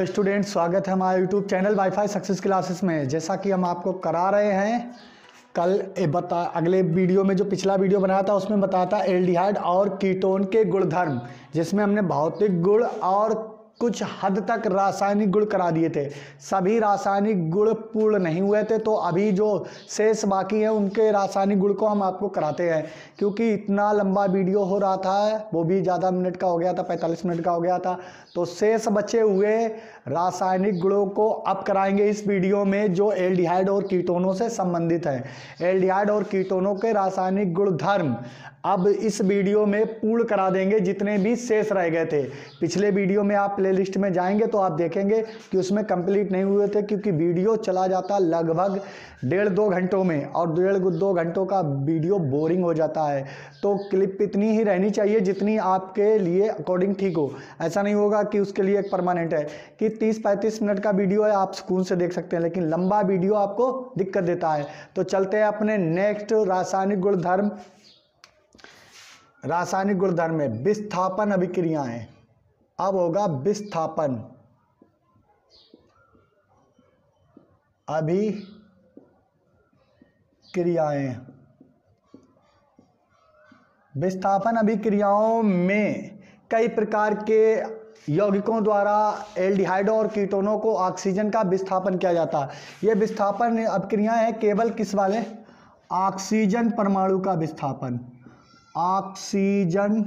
Hello student, स्वागत है हमारे YouTube channel wifi success classes में। जैसा कि हम आपको करा रहे हैं कल अगले वीडियो में जो पिछला वीडियो बनाया था उसमें बताया था एल्डिहाइड और कीटोन के गुणधर्म, जिसमें हमने भौतिक गुण और कुछ हद तक रासायनिक गुण करा दिए थे। सभी रासायनिक गुण पूर्ण नहीं हुए थे, तो अभी जो शेष बाकी हैं उनके रासायनिक गुण को हम आपको कराते हैं। क्योंकि इतना लंबा वीडियो हो रहा था, वो भी ज़्यादा मिनट का हो गया था, 45 मिनट का हो गया था, तो शेष बचे हुए रासायनिक गुणों को अब कराएंगे इस वीडियो में, जो एल्डिहाइड और कीटोनों से संबंधित है। एल्डिहाइड और कीटोनों के रासायनिक गुणधर्म अब इस वीडियो में पूर्ण करा देंगे, जितने भी शेष रह गए थे। पिछले वीडियो में आप प्लेलिस्ट में जाएंगे तो आप देखेंगे कि उसमें कंप्लीट नहीं हुए थे, क्योंकि वीडियो चला जाता लगभग 1.5-2 घंटों में, और 1.5-2 घंटों का वीडियो बोरिंग हो जाता है। तो क्लिप इतनी ही रहनी चाहिए जितनी आपके लिए अकॉर्डिंग ठीक हो। ऐसा नहीं होगा कि उसके लिए एक परमानेंट है कि 30-35 मिनट का वीडियो है, आप सुकून से देख सकते हैं, लेकिन लंबा वीडियो आपको दिक्कत देता है। तो चलते हैं अपने नेक्स्ट रासायनिक गुणधर्म में विस्थापन अभिक्रियाएं। अब होगा विस्थापन अभिक्रियाएं। विस्थापन अभिक्रियाओं में कई प्रकार के यौगिकों द्वारा एल्डिहाइड और कीटोनों को ऑक्सीजन का विस्थापन किया जाता है। ये विस्थापन अभिक्रियाएं हैं केवल किस वाले? ऑक्सीजन परमाणु का विस्थापन। ऑक्सीजन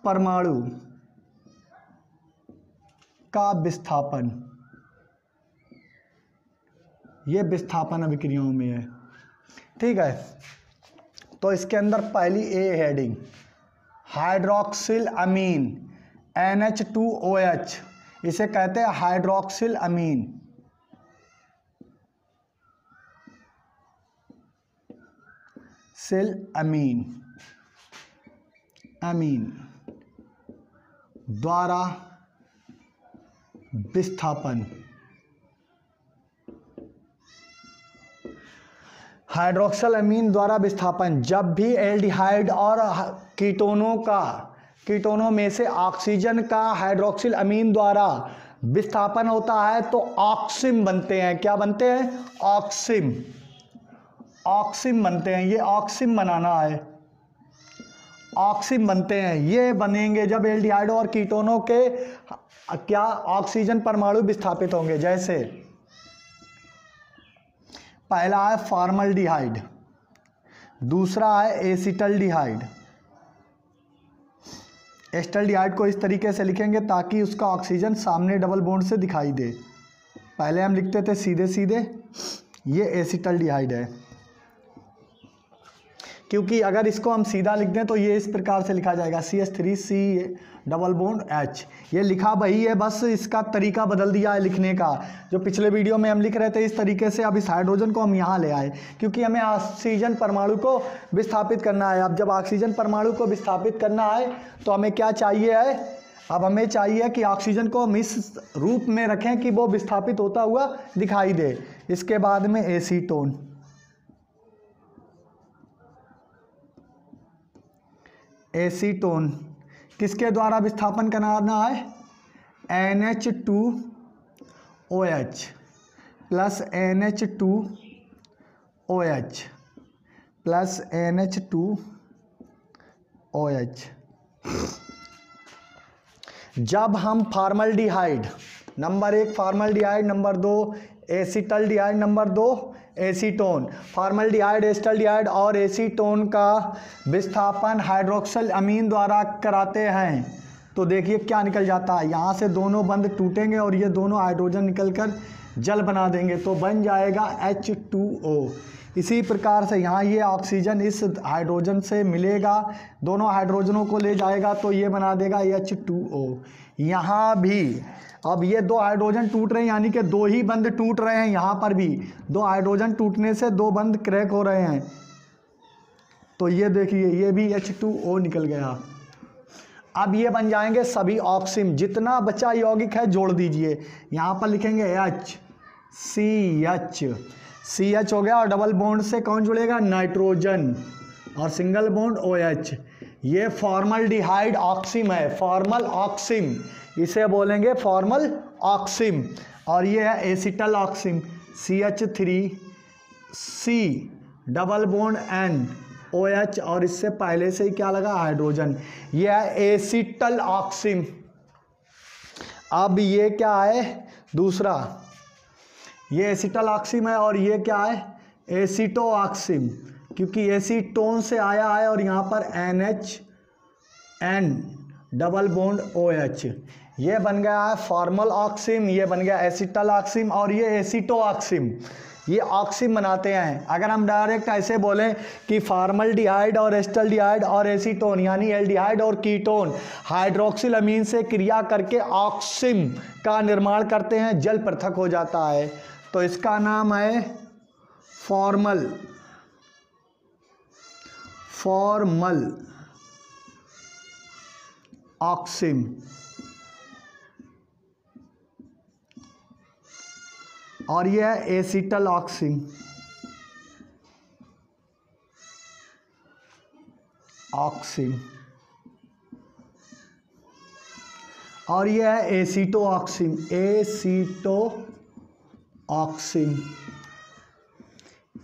परमाणु का विस्थापन, ये विस्थापन अभिक्रियाओं में है। ठीक है, तो इसके अंदर पहली ए हेडिंग, हाइड्रोक्सिल अमीन NH2OH, इसे कहते हैं हाइड्रोक्सिल अमीन। अमीन द्वारा विस्थापन। हाइड्रोक्सिल अमीन द्वारा विस्थापन, जब भी एल्डिहाइड और कीटोनों में से ऑक्सीजन का हाइड्रोक्सिल अमीन द्वारा विस्थापन होता है तो ऑक्सिम बनते हैं। क्या बनते हैं? ऑक्सिम बनते हैं। ये ऑक्सिम बनाना है, ऑक्सिम बनते हैं। ये बनेंगे जब एल्डिहाइड और कीटोनों के क्या ऑक्सीजन परमाणु विस्थापित होंगे। जैसे पहला है फॉर्मल्डिहाइड, दूसरा है एसिटल्डिहाइड। एसिटल्डिहाइड को इस तरीके से लिखेंगे ताकि उसका ऑक्सीजन सामने डबल बॉन्ड से दिखाई दे। पहले हम लिखते थे सीधे सीधे, ये एसिटल्डिहाइड है, क्योंकि अगर इसको हम सीधा लिख दें तो ये इस प्रकार से लिखा जाएगा CH3C डबल बॉन्ड H। ये लिखा वही है, बस इसका तरीका बदल दिया है लिखने का। जो पिछले वीडियो में हम लिख रहे थे इस तरीके से, अब इस हाइड्रोजन को हम यहाँ ले आए, क्योंकि हमें ऑक्सीजन परमाणु को विस्थापित करना है। अब जब ऑक्सीजन परमाणु को विस्थापित करना है तो हमें क्या चाहिए है? अब हमें चाहिए कि ऑक्सीजन को हम इस रूप में रखें कि वो विस्थापित होता हुआ दिखाई दे। इसके बाद में एसीटोन। एसीटोन किसके द्वारा विस्थापन कराना है? NH2OH plus NH2OH plus NH2OH। जब हम formaldehyde number 1, formaldehyde number 2, acetaldehyde number 2, acetone. Formaldehyde, acetaldehyde और एसीटोन का विस्थापन हाइड्रोक्सिल अमीन द्वारा कराते हैं तो देखिए क्या निकल जाता है। यहाँ से दोनों बंध टूटेंगे और ये दोनों हाइड्रोजन निकलकर जल बना देंगे, तो बन जाएगा H2O। इसी प्रकार से यहाँ ये ऑक्सीजन इस हाइड्रोजन से मिलेगा, दोनों हाइड्रोजनों को ले जाएगा तो ये बना देगा H2O। यहाँ भी अब ये 2 हाइड्रोजन टूट रहे हैं, यानी कि 2 ही बंध टूट रहे हैं। यहाँ पर भी 2 हाइड्रोजन टूटने से 2 बंध क्रैक हो रहे हैं, तो ये देखिए ये भी H2O निकल गया। अब ये बन जाएंगे सभी ऑक्सिम। जितना बचा यौगिक है जोड़ दीजिए, यहाँ पर लिखेंगे CH हो गया, और डबल बॉन्ड से कौन जुड़ेगा? नाइट्रोजन, और सिंगल बॉन्ड OH। ये फॉर्मल्डिहाइड ऑक्सिम है, फॉर्मल ऑक्सिम, इसे बोलेंगे फॉर्मल ऑक्सिम। और ये है acetal oxime, CH3C double bond NOH, और इससे पहले से ही क्या लगा, हाइड्रोजन। ये है एसिटल ऑक्सिम। अब ये क्या है, दूसरा, ये एसिटल ऑक्सिम है और ये क्या है, एसीटो ऑक्सिम, क्योंकि एसीटोन से आया है और यहाँ पर NHN डबल बॉन्ड OH, ये बन गया है फॉर्मल ऑक्सिम, ये बन गया एसिटल ऑक्सिम, और ये एसीटो ऑक्सिम, ये ऑक्सिम बनाते हैं। अगर हम डायरेक्ट ऐसे बोलें कि फॉर्मल्डिहाइड और एस्टल्डिहाइड और एसीटोन यानी एल्डिहाइड और कीटोन हाइड्रोक्सिल अमीन से क्रिया करके ऑक्सिम का निर्माण करते हैं, जल पृथक हो जाता है, तो इसका नाम है फॉर्मल ऑक्सिम। और यह है एसिटल ऑक्सिम, और यह है एसीटो ऑक्सिम,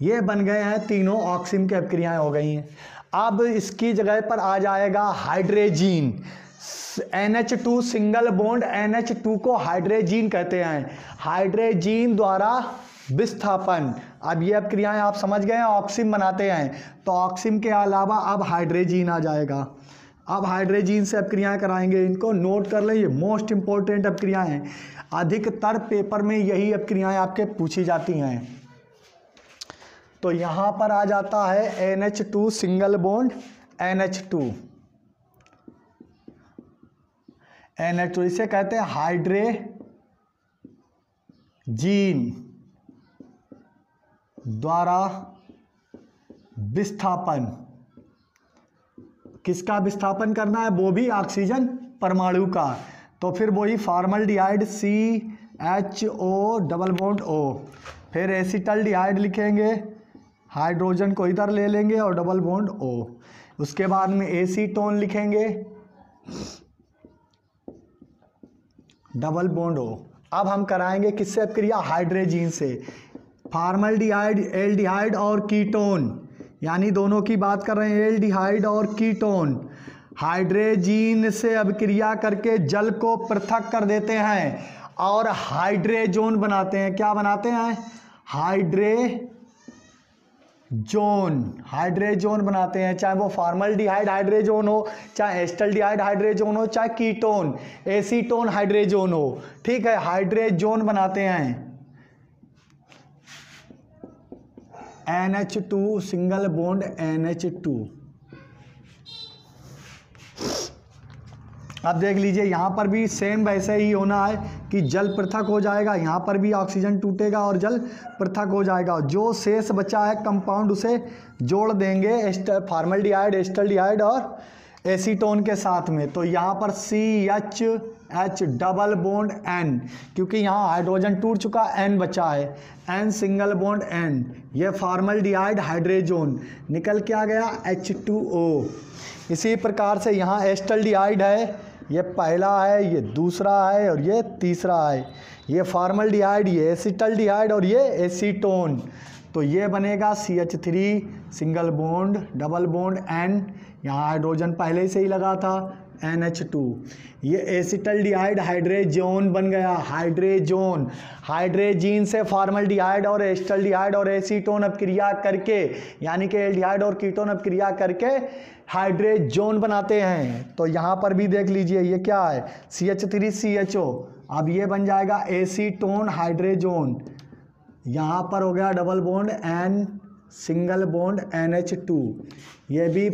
ये बन गए हैं तीनों ऑक्सिम की अभिक्रियाएं हो गई हैं। अब इसकी जगह पर आ जाएगा हाइड्रेजीन, NH2 सिंगल बॉन्ड, NH2 को हाइड्रेजीन कहते हैं, हाइड्रेजीन द्वारा विस्थापन। अब ये अभिक्रियाएं आप समझ गए हैं, ऑक्सिम बनाते हैं, तो ऑक्सिम के अलावा अब हाइड्रेजीन आ जाएगा। अब हाइड्रेजीन से अभिक्रियाएं कराएंगे, इनको नोट कर लें, ये मोस्ट इंपॉर्टेंट अभिक्रियाएं हैं, अधिकतर पेपर में यही अभिक्रियाएं आपके पूछी जाती हैं। तो यहाँ पर आ जाता है NH2 सिंगल बॉन्ड NH2, इसे कहते हैं हाइड्रेजीन द्वारा विस्थापन। किसका विस्थापन करना है, वो भी ऑक्सीजन परमाणु का, तो फिर वही formaldehyde CHO double bond O, फिर एसिटल्डिहाइड लिखेंगे, हाइड्रोजन को इधर ले लेंगे और डबल बॉन्ड O, उसके बाद में एसीटोन लिखेंगे, डबल बॉन्ड O। अब हम कराएंगे किससे अभिक्रिया, हाइड्रेजीन से। फॉर्मल्डिहाइड, एल्डिहाइड और कीटोन, यानी दोनों की बात कर रहे हैं, एल्डिहाइड और कीटोन हाइड्रेजीन से अभिक्रिया करके जल को पृथक कर देते हैं और हाइड्रेजोन बनाते हैं। क्या बनाते हैं, हाइड्रेजोन बनाते हैं, चाहे वो फॉर्मल्डिहाइड हाइड्रेजोन हो, चाहे एस्टल्डिहाइड हाइड्रेजोन हो, चाहे कीटोन एसीटोन हाइड्रेजोन हो, ठीक है, हाइड्रेजोन बनाते हैं। NH2 single bond NH2। अब देख लीजिए, यहाँ पर भी सेम वैसे ही होना है कि जल पृथक हो जाएगा, यहाँ पर भी ऑक्सीजन टूटेगा और जल पृथक हो जाएगा, जो शेष बचा है कंपाउंड उसे जोड़ देंगे फॉर्मल्डिहाइड, एस्टल्डिहाइड और एसीटोन के साथ में। तो यहाँ पर CH डबल बॉन्ड N, क्योंकि यहाँ हाइड्रोजन टूट चुका, N बचा है, N सिंगल बॉन्ड N, ये फॉर्मल्डिहाइड हाइड्रेजोन निकल के आ गया H2O। इसी प्रकार से यहाँ एस्टल्डिहाइड है, ये पहला है, ये दूसरा है और ये तीसरा है, ये फॉर्मल्डिहाइड, ये एसिटल्डिहाइड और ये एसीटोन, तो ये बनेगा CH3 single bond double bond N, यहाँ हाइड्रोजन पहले से ही लगा था, NH2, ये एसिटल्डिहाइड हाइड्रेजोन बन गया, हाइड्रेजीन से फॉर्मल्डिहाइड और एस्टल्डिहाइड और एसीटोन अभिक्रिया करके, यानी कि एल्डिहाइड और कीटोन अभिक्रिया करके हाइड्रेजोन बनाते हैं। तो यहाँ पर भी देख लीजिए, ये क्या है, CH3CHO, अब ये बन जाएगा एसीटोन हाइड्रेजोन, यहाँ पर हो गया double bond N single bond NH2, ये भी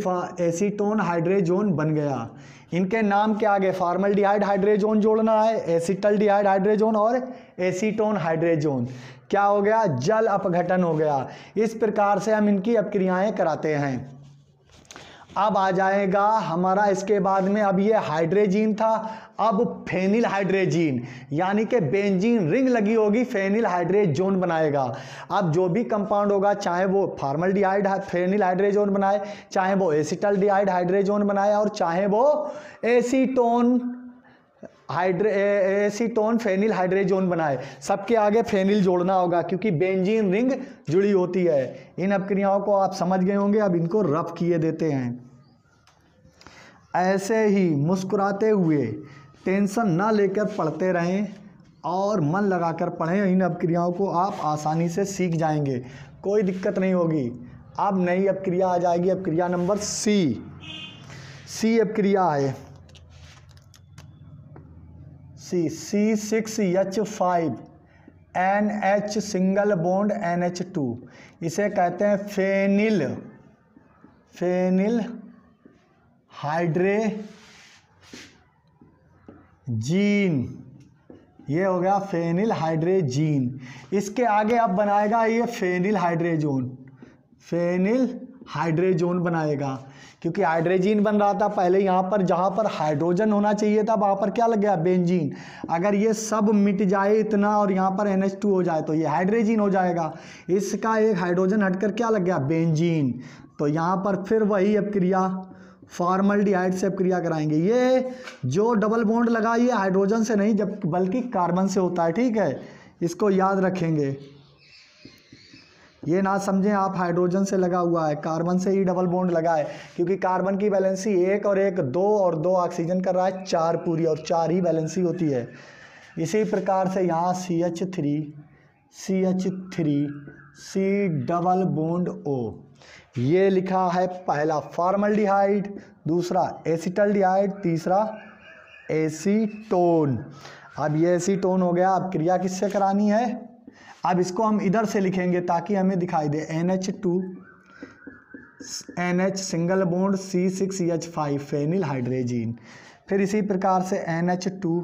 एसीटोन हाइड्रेजोन बन गया। इनके नाम के आगे फॉर्मल्डिहाइड हाइड्रेजोन जोड़ना है, एसिटल्डिहाइड हाइड्रेजोन और एसीटोन हाइड्रेजोन, क्या हो गया, जल अपघटन हो गया। इस प्रकार से हम इनकी अभिक्रियाएं कराते हैं। अब आ जाएगा हमारा इसके बाद में, अब ये हाइड्रेजीन था, अब फेनिल हाइड्रेजीन यानी कि बेंजीन रिंग लगी होगी, फेनिल हाइड्रेजोन बनाएगा। अब जो भी कंपाउंड होगा, चाहे वो फॉर्मल्डिहाइड फेनिल हाइड्रेजोन बनाए, चाहे वो एसिटल्डिहाइड हाइड्रेजोन बनाए, और चाहे वो एसीटोन फेनिल हाइड्रेजोन बनाए, सबके आगे फेनिल जोड़ना होगा क्योंकि बेंजीन रिंग जुड़ी होती है। इन अपक्रियाओं को आप समझ गए होंगे, अब इनको रफ किए देते हैं। ऐसे ही मुस्कुराते हुए टेंशन ना लेकर पढ़ते रहें और मन लगाकर पढ़ें। इन अपक्रियाओं को आप आसानी से सीख जाएंगे, कोई दिक्कत नहीं होगी। अब नई अपक्रिया आ जाएगी, अपक्रिया नंबर सी अपक्रिया है C6H5 NH single bond NH2, इसे कहते हैं फेनिल हाइड्रेजीन। ये हो गया फेनिल हाइड्रेजीन। इसके आगे अब बनाएगा ये फेनिल हाइड्रेजोन बनाएगा, क्योंकि हाइड्रोजीन बन रहा था पहले यहाँ पर, जहाँ पर हाइड्रोजन होना चाहिए था वहाँ पर क्या लग गया, बेंजीन। अगर ये सब मिट जाए इतना और यहाँ पर NH2 हो जाए तो ये हाइड्रोजीन हो जाएगा। इसका एक हाइड्रोजन हटकर क्या लग गया, बेंजीन। तो यहाँ पर फिर वही अपक्रिया फॉर्मल्डिहाइड से अपक्रिया कराएंगे। ये जो डबल बॉन्ड लगा ये हाइड्रोजन से नहीं बल्कि कार्बन से होता है, ठीक है, इसको याद रखेंगे। ये ना समझें आप हाइड्रोजन से लगा हुआ है, कार्बन से ही डबल बॉन्ड लगा है, क्योंकि कार्बन की वैलेंसी 1 और 1 2 और 2 ऑक्सीजन कर रहा है 4 पूरी, और 4 ही वैलेंसी होती है। इसी प्रकार से यहाँ CH3 C double bond O, ये लिखा है पहला फॉर्मल्डिहाइड, दूसरा एसिटल्डिहाइड, तीसरा एसीटोन। अब ये एसीटोन हो गया। अब क्रिया किससे करानी है, अब इसको हम इधर से लिखेंगे ताकि हमें दिखाई दे। NH single bond C6H5 phenyl hydrazine. फिर इसी प्रकार से NH2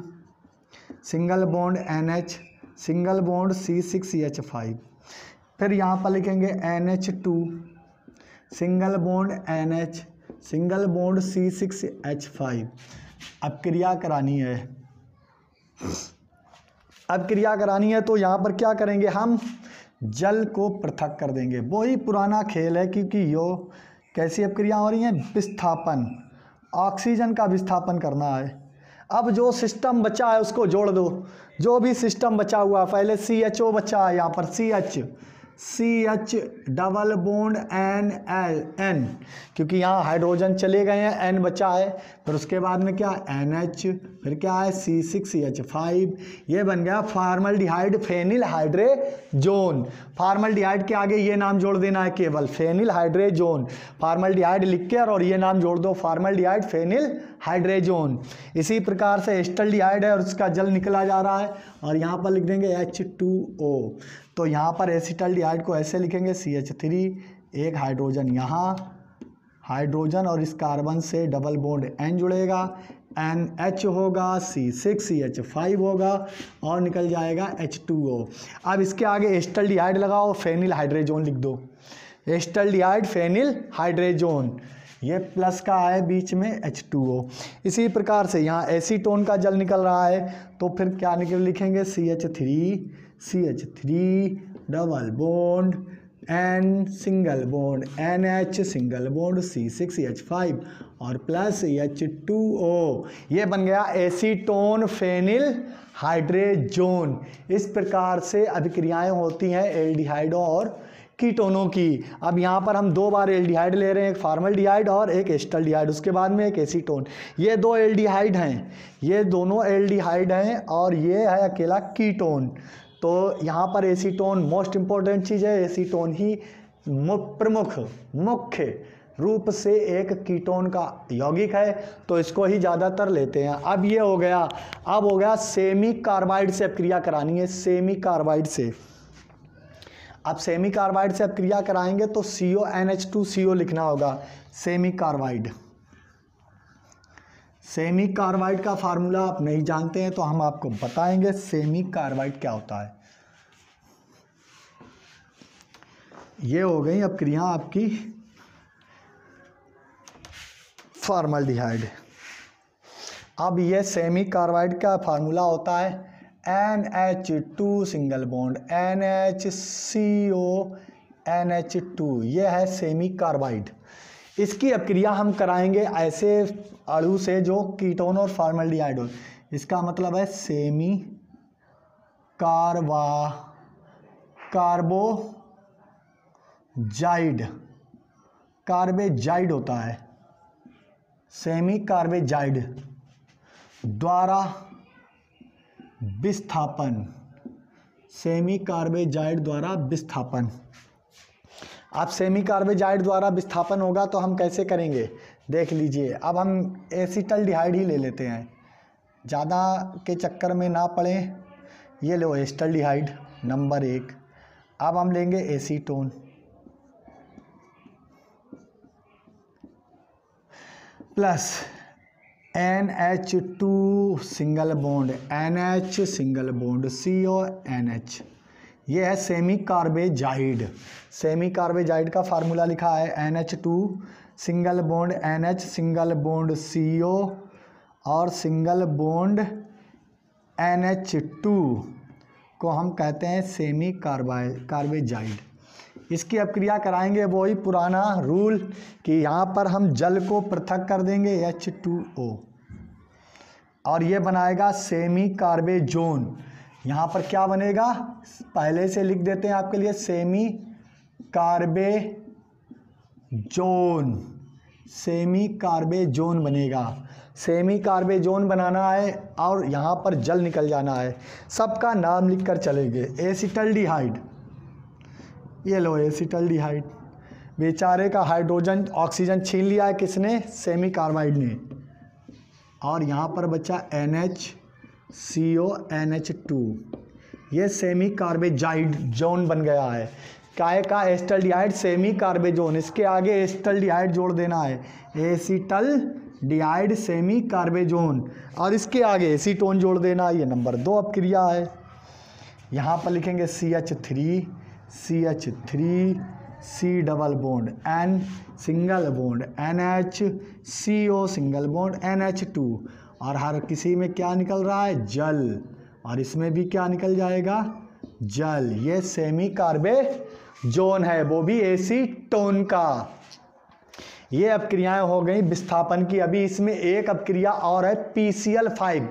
single bond NH single bond C6H5। फिर यहाँ पर लिखेंगे NH2 single bond NH single bond C6H5। अब क्रिया करानी है। अब क्रिया करानी है तो यहाँ पर क्या करेंगे, हम जल को पृथक कर देंगे। वही पुराना खेल है, क्योंकि यो कैसी अपक्रिया हो रही हैं, विस्थापन, ऑक्सीजन का विस्थापन करना है। अब जो सिस्टम बचा है उसको जोड़ दो, जो भी सिस्टम बचा हुआ, पहले CHO बचा है, यहाँ पर CH डबल बॉन्ड N, क्योंकि यहाँ हाइड्रोजन चले गए हैं, N बचा है। फिर उसके बाद में क्या, NH, फिर क्या है C6H5, ये बन गया फॉर्मल्डिहाइड फेनिल हाइड्रेजोन। फॉर्मल्डिहाइड के आगे ये नाम जोड़ देना है केवल, फेनिल हाइड्रेजोन। फॉर्मल्डिहाइड लिख के और ये नाम जोड़ दो, फॉर्मल्डिहाइड फेनिल हाइड्रेजोन। इसी प्रकार से एसिटल्डिहाइड है और उसका जल निकला जा रहा है, और यहाँ पर लिख देंगे H2O। तो यहाँ पर एसिटल्डिहाइड को ऐसे लिखेंगे CH3, एक हाइड्रोजन यहाँ, हाइड्रोजन और इस कार्बन से डबल बॉन्ड N जुड़ेगा, NH होगा, C6CH5 होगा और निकल जाएगा H2O। अब इसके आगे एसिटल्डिहाइड लगाओ, फेनिल हाइड्रेजोन लिख दो, एसिटल्डिहाइड फेनिल हाइड्रेजोन, ये प्लस का है बीच में H2O। इसी प्रकार से यहाँ एसीटोन का जल निकल रहा है, तो फिर क्या लिखेंगे CH3 double bond N single bond NH single bond C6H5 और प्लस H2O। ये बन गया एसीटोन फेनिल हाइड्रेजोन। इस प्रकार से अभिक्रियाएं होती हैं एल्डिहाइडों और कीटोनों की। अब यहाँ पर हम 2 बार एल्डिहाइड ले रहे हैं, एक फॉर्मल्डिहाइड और एक एसिटल्डिहाइड, उसके बाद में एक एसीटोन। ये 2 एल्डिहाइड हैं, ये दोनों एल्डिहाइड हैं और ये है अकेला कीटोन। तो यहाँ पर एसीटोन मोस्ट इम्पॉर्टेंट चीज़ है, एसीटोन ही मुख्य रूप से एक कीटोन का यौगिक है, तो इसको ही ज़्यादातर लेते हैं। अब ये हो गया, अब हो गया सेमी कार्बाइड से क्रिया करानी है, सेमी कार्बाइड से। अब सेमी कार्बाइड से अब क्रिया कराएंगे तो CONH2CO लिखना होगा, सेमी कार्बाइड। सेमी कार्बाइड का फार्मूला आप नहीं जानते हैं तो हम आपको बताएंगे सेमी कार्बाइड क्या होता है। ये हो गई अब क्रिया आपकी फॉर्मल्डिहाइड। अब ये सेमी कार्बाइड का फार्मूला होता है NH2 single bond NHCO NH2, ये है सेमी कार्बाइड। इसकी अपक्रिया हम कराएंगे ऐसे अणु से जो कीटोन और फॉर्मल्डिहाइड हो। इसका मतलब है सेमी कार्बोजाइड होता है, सेमी कार्बोजाइड द्वारा विस्थापन, सेमी कार्बोजाइड द्वारा विस्थापन। अब सेमी कार्बोजाइड द्वारा विस्थापन होगा तो हम कैसे करेंगे देख लीजिए। अब हम एसिटल्डिहाइड ही ले लेते हैं, ज़्यादा के चक्कर में ना पड़े। ये लो एसिटल्डिहाइड नंबर 1। अब हम लेंगे acetone, plus NH2 single bond NH single bond CO NH, ये है सेमी कार्बोजाइड। सेमी कार्बोजाइड का फार्मूला लिखा है NH2 single bond NH single bond CO और सिंगल बॉन्ड NH2 को हम कहते हैं सेमी कार्बोजाइड। इसकी अपक्रिया कराएंगे वही पुराना रूल कि यहाँ पर हम जल को पृथक कर देंगे H2O और ये बनाएगा सेमी कार्बेजोन। यहाँ पर क्या बनेगा पहले से लिख देते हैं आपके लिए, सेमी कार्बेजोन बनेगा। सेमी कार्बेजोन बनाना है और यहाँ पर जल निकल जाना है। सबका नाम लिखकर चलेंगे। एसिटल्डिहाइड, ये लो एसिटल्डिहाइड, बेचारे का हाइड्रोजन ऑक्सीजन छीन लिया है किसने, सेमी कार्बाइड ने। और यहाँ पर बचा NHCO NH2, ये सेमी कार्बोजाइड जोन बन गया है। काय का एसिटल्डिहाइड सेमी कार्बेजोन, इसके आगे एसिटल्डिहाइड जोड़ देना है, एसिटल्डिहाइड सेमी कार्बेजोन, और इसके आगे एसीटोन जोड़ देना है। ये नंबर 2 अपक्रिया है। यहाँ पर लिखेंगे CH3 C double bond N single bond NH CO single bond NH2, और हर किसी में क्या निकल रहा है, जल, और इसमें भी क्या निकल जाएगा, जल। ये सेमी कार्बेजोन है, वो भी एसीटोन का। ये अपक्रियाएं हो गई विस्थापन की। अभी इसमें एक अपक्रिया और है PCl5,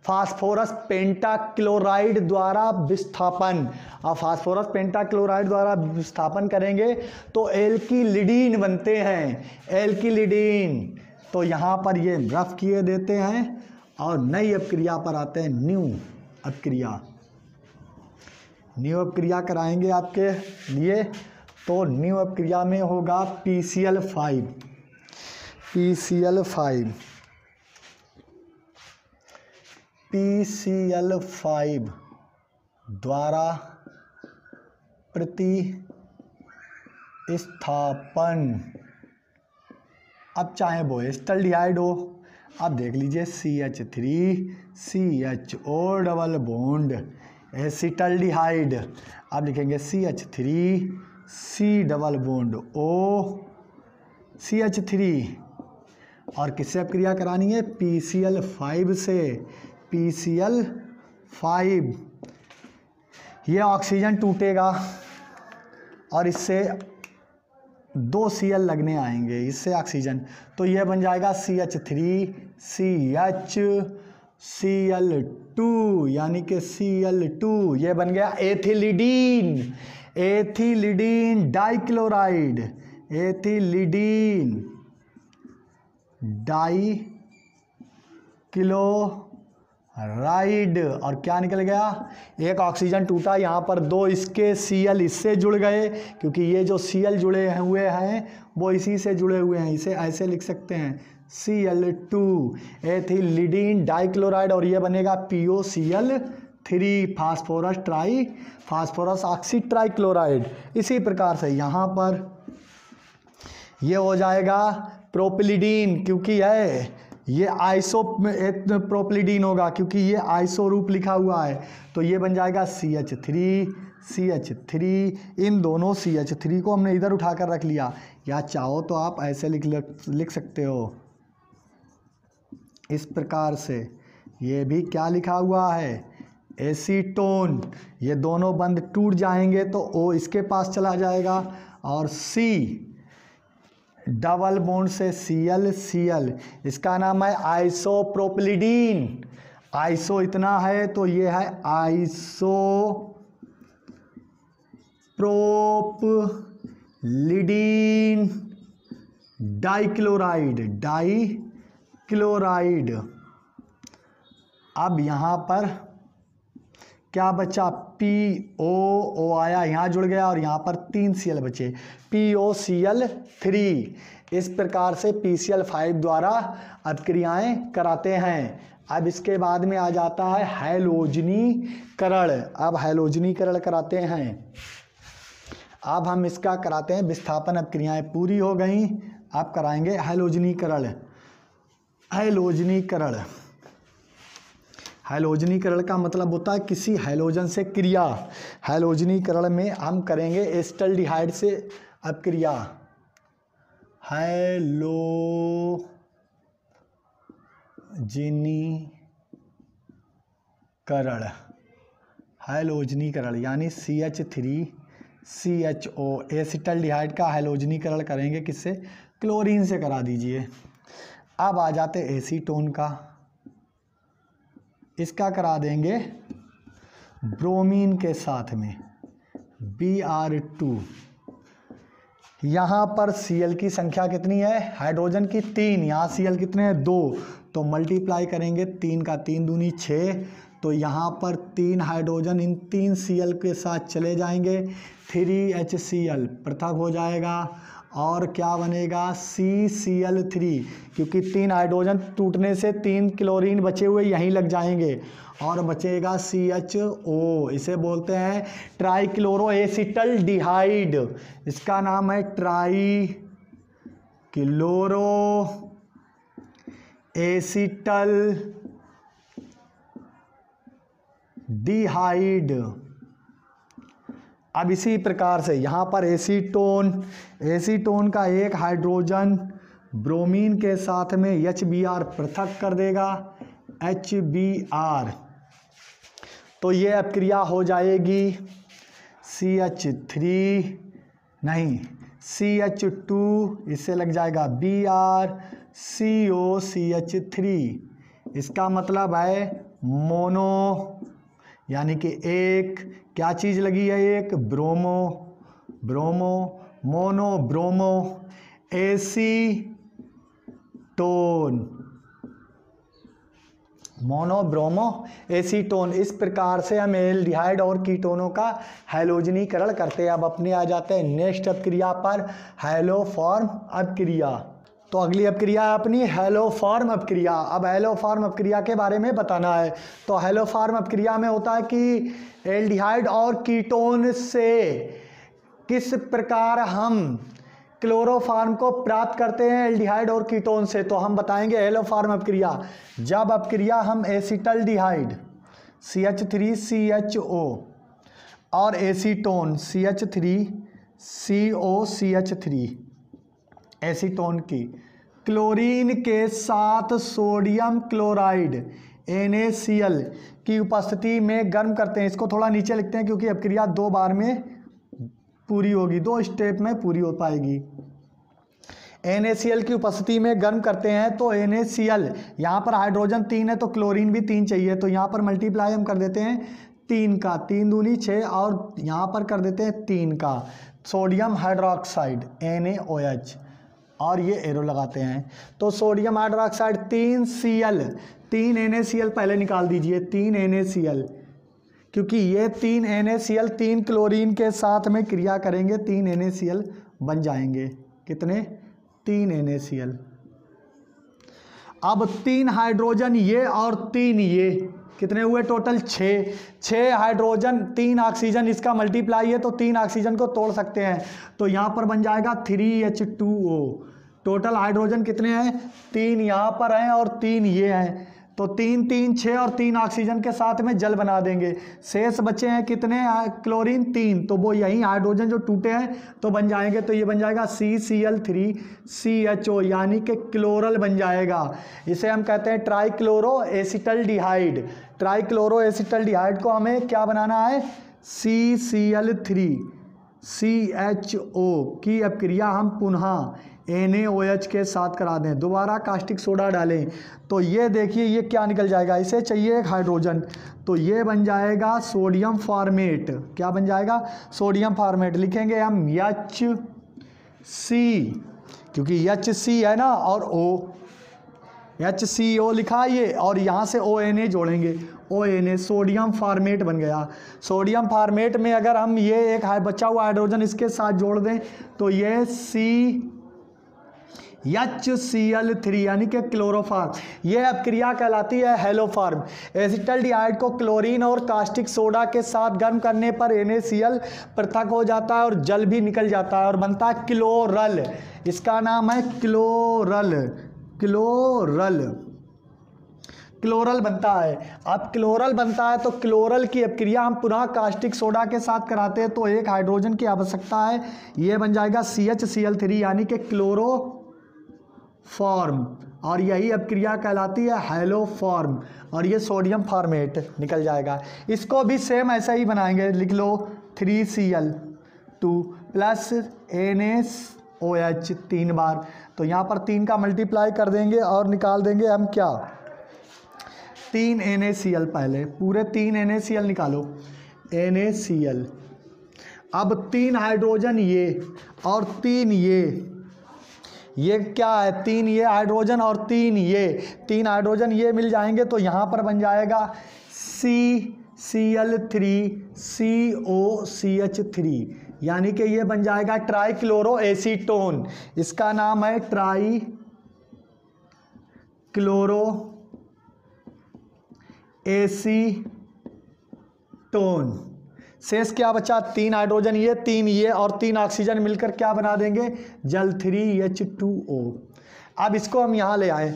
फास्फोरस पेंटाक्लोराइड द्वारा विस्थापन। अब फास्फोरस पेंटाक्लोराइड द्वारा विस्थापन करेंगे तो एल्किलिडीन बनते हैं, एल्किलिडीन। तो यहाँ पर ये रफ किए देते हैं और नई अपक्रिया पर आते हैं, न्यू अपक्रिया। न्यू अपक्रिया कराएंगे आपके लिए, तो न्यू अपक्रिया में होगा PCl5 द्वारा प्रतिस्थापन। अब चाहे वो एसिटल्डिहाइड हो, अब देख लीजिए CH3 CHO double bond acetaldehyde. अब लिखेंगे CH3 C double bond O CH3, और किससे अपक्रिया करानी है, PCl5 से, PCl5। ये ऑक्सीजन टूटेगा और इससे 2 Cl लगने आएंगे, इससे ऑक्सीजन, तो ये बन जाएगा CH3 CHCl2, यानी कि Cl2। ये बन गया एथिलीडीन, एथिलीडीन डाइक्लोराइड, एथिलीडीन डाइक्लोराइड। और क्या निकल गया, एक ऑक्सीजन टूटा, यहाँ पर 2 इसके Cl इससे जुड़ गए, क्योंकि ये जो Cl जुड़े हुए हैं वो इसी से जुड़े हुए हैं। इसे ऐसे लिख सकते हैं Cl2 एथिलीडीन डाइक्लोराइड, और ये बनेगा POCl3 फास्फोरस ऑक्सी ट्राइक्लोराइड। इसी प्रकार से यहाँ पर ये हो जाएगा प्रोपिलीडीन, क्योंकि है ये आइसो प्रोपिलीडीन होगा, क्योंकि ये आइसो रूप लिखा हुआ है, तो ये बन जाएगा CH3। इन दोनों CH3 को हमने इधर उठाकर रख लिया, या चाहो तो आप ऐसे लिख सकते हो, इस प्रकार से ये भी क्या लिखा हुआ है, एसीटोन। ये दोनों बंद टूट जाएंगे तो O इसके पास चला जाएगा और C डबल बॉन्ड से Cl, इसका नाम है आइसोप्रोपिलिडीन। आइसो इतना है तो ये है आइसोप्रोपिलिडीन डाइक्लोराइड। अब यहाँ पर क्या बचा, PO आया, यहाँ जुड़ गया और यहाँ पर 3 Cl बचे, POCl3। इस प्रकार से PCl5 द्वारा अभिक्रियाएं कराते हैं। अब इसके बाद में आ जाता है हैलोजनीकरण। अब हैलोजनीकरण कराते हैं। अब हम इसका कराते हैं विस्थापन अभिक्रियाएं पूरी हो गई, अब कराएंगे हैलोजनीकरण। हैलोजनीकरण का मतलब होता है किसी हैलोजन से क्रिया। हैलोजनीकरण में हम करेंगे एसिटल्डिहाइड से अभिक्रिया। हैलोजनीकरण यानी CH3CHO एसिटल्डिहाइड का हैलोजनीकरण करेंगे किससे, क्लोरीन से करा दीजिए। अब आ जाते एसीटोन का, इसका करा देंगे ब्रोमीन के साथ में Br2। यहाँ पर Cl की संख्या कितनी है, हाइड्रोजन की 3, यहाँ Cl कितने हैं 2, तो मल्टीप्लाई करेंगे 3 का 3 दूनी 6, तो यहाँ पर 3 हाइड्रोजन इन 3 Cl के साथ चले जाएंगे, 3HCl पृथक हो जाएगा और क्या बनेगा CCl3, क्योंकि 3 हाइड्रोजन टूटने से 3 क्लोरीन बचे हुए यहीं लग जाएंगे और बचेगा CHO। इसे बोलते हैं ट्राइक्लोरोएसिटल्डिहाइड। इसका नाम है ट्राइक्लोरोएसिटल्डिहाइड। अब इसी प्रकार से यहाँ पर एसीटोन का एक हाइड्रोजन ब्रोमीन के साथ में HBr पृथक कर देगा, HBr, तो ये अभिक्रिया हो जाएगी CH2, इससे लग जाएगा BrCOCH3। इसका मतलब है मोनो, यानी कि एक क्या चीज़ लगी है, एक मोनो एसीटोन। इस प्रकार से हम एल्डिहाइड और कीटोनों का हैलोजनीकरण करते हैं। अब अपने आ जाते हैं नेक्स्ट अभिक्रिया पर, हैलोफॉर्म अभिक्रिया। तो अगली अभिक्रिया है अपनी हैलोफॉर्म अभिक्रिया। अब हैलोफॉर्म अभिक्रिया के बारे में बताना है। तो हैलोफॉर्म अभिक्रिया में होता है कि एल्डिहाइड और कीटोन से किस प्रकार हम क्लोरोफॉर्म को प्राप्त करते हैं एल्डिहाइड और कीटोन से, तो हम बताएंगे हैलोफॉर्म अभिक्रिया। जब अभिक्रिया हम एसिटल्डिहाइड CH3CHO और एसीटोन CH3COCH3 एसीटोन की क्लोरीन के साथ सोडियम क्लोराइड NaCl की उपस्थिति में गर्म करते हैं। इसको थोड़ा नीचे लिखते हैं क्योंकि अभिक्रिया 2 बार में पूरी होगी, 2 स्टेप में पूरी हो पाएगी। NaCl की उपस्थिति में गर्म करते हैं तो NaCl, यहाँ पर हाइड्रोजन 3 है तो क्लोरीन भी 3 चाहिए, तो यहाँ पर मल्टीप्लाई हम कर देते हैं 3 का 3 दूनी 6 और यहाँ पर कर देते हैं 3 का सोडियम हाइड्रोक्साइड NaOH और ये एरो लगाते हैं। तो सोडियम हाइड्रोक्साइड 3 NaCl पहले निकाल दीजिए, 3 NaCl, क्योंकि ये 3 NaCl 3 क्लोरीन के साथ में क्रिया करेंगे, 3 NaCl बन जाएंगे। कितने? 3 NaCl। अब 3 हाइड्रोजन ये और 3 ये, कितने हुए टोटल? 6 हाइड्रोजन 3 ऑक्सीजन, इसका मल्टीप्लाई है तो 3 ऑक्सीजन को तोड़ सकते हैं, तो यहाँ पर बन जाएगा 3H2O। टोटल हाइड्रोजन कितने हैं? 3 यहाँ पर हैं और 3 ये हैं, तो 3 3 6 और 3 ऑक्सीजन के साथ में जल बना देंगे। शेष बचे हैं कितने, क्लोरीन 3, तो वो यही हाइड्रोजन जो टूटे हैं तो बन जाएंगे। तो ये बन जाएगा CCl3CHO यानी कि क्लोरल बन जाएगा। इसे हम कहते हैं ट्राइक्लोरोएसिटल्डिहाइड। ट्राइक्लोरोएसिटल्डिहाइड को हमें क्या बनाना है, CCl3CHO की अपक्रिया हम पुनः NaOH के साथ करा दें, दोबारा कास्टिक सोडा डालें, तो ये देखिए ये क्या निकल जाएगा। इसे चाहिए एक हाइड्रोजन, तो ये बन जाएगा सोडियम फॉर्मेट। क्या बन जाएगा, सोडियम फॉर्मेट। लिखेंगे हम HC, क्योंकि HC है ना, और HCO लिखा है ये, और यहाँ से ONA जोड़ेंगे, ONA सोडियम फॉर्मेट बन गया। सोडियम फॉर्मेट में अगर हम ये एक बचा हुआ हाइड्रोजन इसके साथ जोड़ दें तो ये HCl3 यानी कि क्लोरोफॉर्म। यह अपक्रिया कहलाती है हेलोफॉर्म। एसिटल्डिहाइड को क्लोरीन और कास्टिक सोडा के साथ गर्म करने पर NaCl पृथक हो जाता है और जल भी निकल जाता है और बनता है क्लोरल। इसका नाम है क्लोरल बनता है। अब क्लोरल बनता है तो क्लोरल की अपक्रिया हम पुनः कास्टिक सोडा के साथ कराते हैं, तो एक हाइड्रोजन की आवश्यकता है, ये बन जाएगा CHCl3 यानी कि क्लोरोफॉर्म, और यही अपक्रिया कहलाती है हेलोफॉर्म, और ये सोडियम फॉर्मेट निकल जाएगा। इसको भी सेम ऐसा ही बनाएंगे, लिख लो 3Cl2 प्लस NaOH 3 बार, तो यहाँ पर 3 का मल्टीप्लाई कर देंगे और निकाल देंगे हम क्या, 3 NaCl। पहले पूरे 3 NaCl निकालो, NaCl। अब 3 हाइड्रोजन ये और 3 ये क्या है, 3 ये हाइड्रोजन और 3 ये, 3 हाइड्रोजन ये मिल जाएंगे, तो यहाँ पर बन जाएगा CCl3COCH3 यानी कि ये बन जाएगा ट्राइक्लोरोएसीटोन। इसका नाम है ट्राइक्लोरोएसीटोन। शेष क्या बचा, 3 हाइड्रोजन ये, 3 ये और 3 ऑक्सीजन मिलकर क्या बना देंगे, जल 3H2O। अब इसको हम यहाँ ले आए,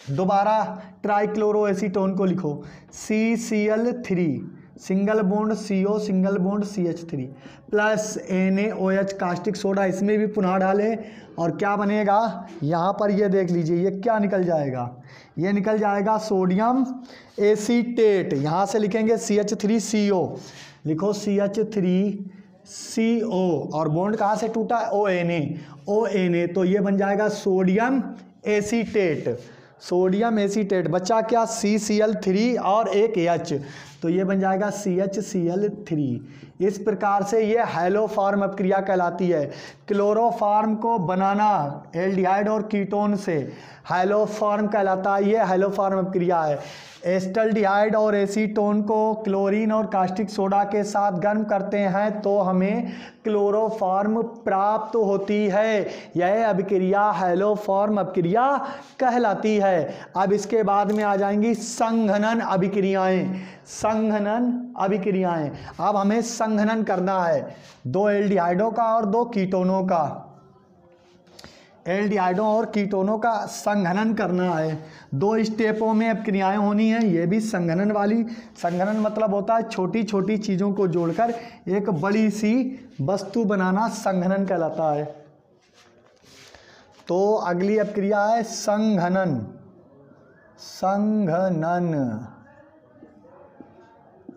दोबारा ट्राइक्लोरोएसीटोन को लिखो, CCl3 single bond CO single bond CH3 plus NaOH caustic soda, इसमें भी पुनः डालें और क्या बनेगा, यहाँ पर ये देख लीजिए ये क्या निकल जाएगा, ये निकल जाएगा सोडियम एसीटेट। यहाँ से लिखेंगे CH3CO, लिखो CH3CO और बॉन्ड कहाँ से टूटा है, ONA, तो ये बन जाएगा सोडियम एसीटेट। बचा क्या, CCl3 और एक H, तो ये बन जाएगा CHCl3। इस प्रकार से ये हेलोफॉर्म अपक्रिया कहलाती है। क्लोरोफॉर्म को बनाना एल्डिहाइड और कीटोन से हेलोफॉर्म कहलाता है, ये हेलोफॉर्म अपक्रिया है। एस्टल्डिहाइड और एसीटोन को क्लोरीन और कास्टिक सोडा के साथ गर्म करते हैं तो हमें क्लोरोफॉर्म प्राप्त होती है। यह अभिक्रिया हेलोफॉर्म अपक्रिया कहलाती है। अब इसके बाद में आ जाएंगी संघनन अभिक्रियाएं। अब हमें संघनन करना है 2 एल्डिहाइडों का और 2 कीटोनों का, एल्डिहाइडों और कीटोनों का संघनन करना है। 2 स्टेपों में अपक्रियाएं होनी है, ये भी संघनन वाली। संघनन मतलब होता है छोटी छोटी चीज़ों को जोड़कर एक बड़ी सी वस्तु बनाना, संघनन कहलाता है। तो अगली अपक्रिया है संघनन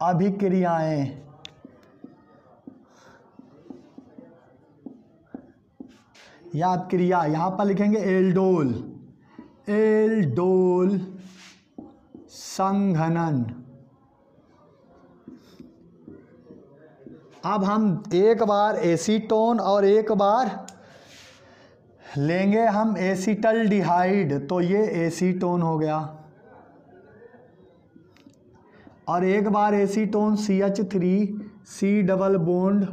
अभिक्रियाएं। या अपक्रिया यहाँ पर लिखेंगे एल्डोल संघनन। अब हम एक बार एसीटोन और एक बार लेंगे हम एसिटल्डिहाइड, तो ये एसीटोन हो गया, और एक बार acetone CH3C double bond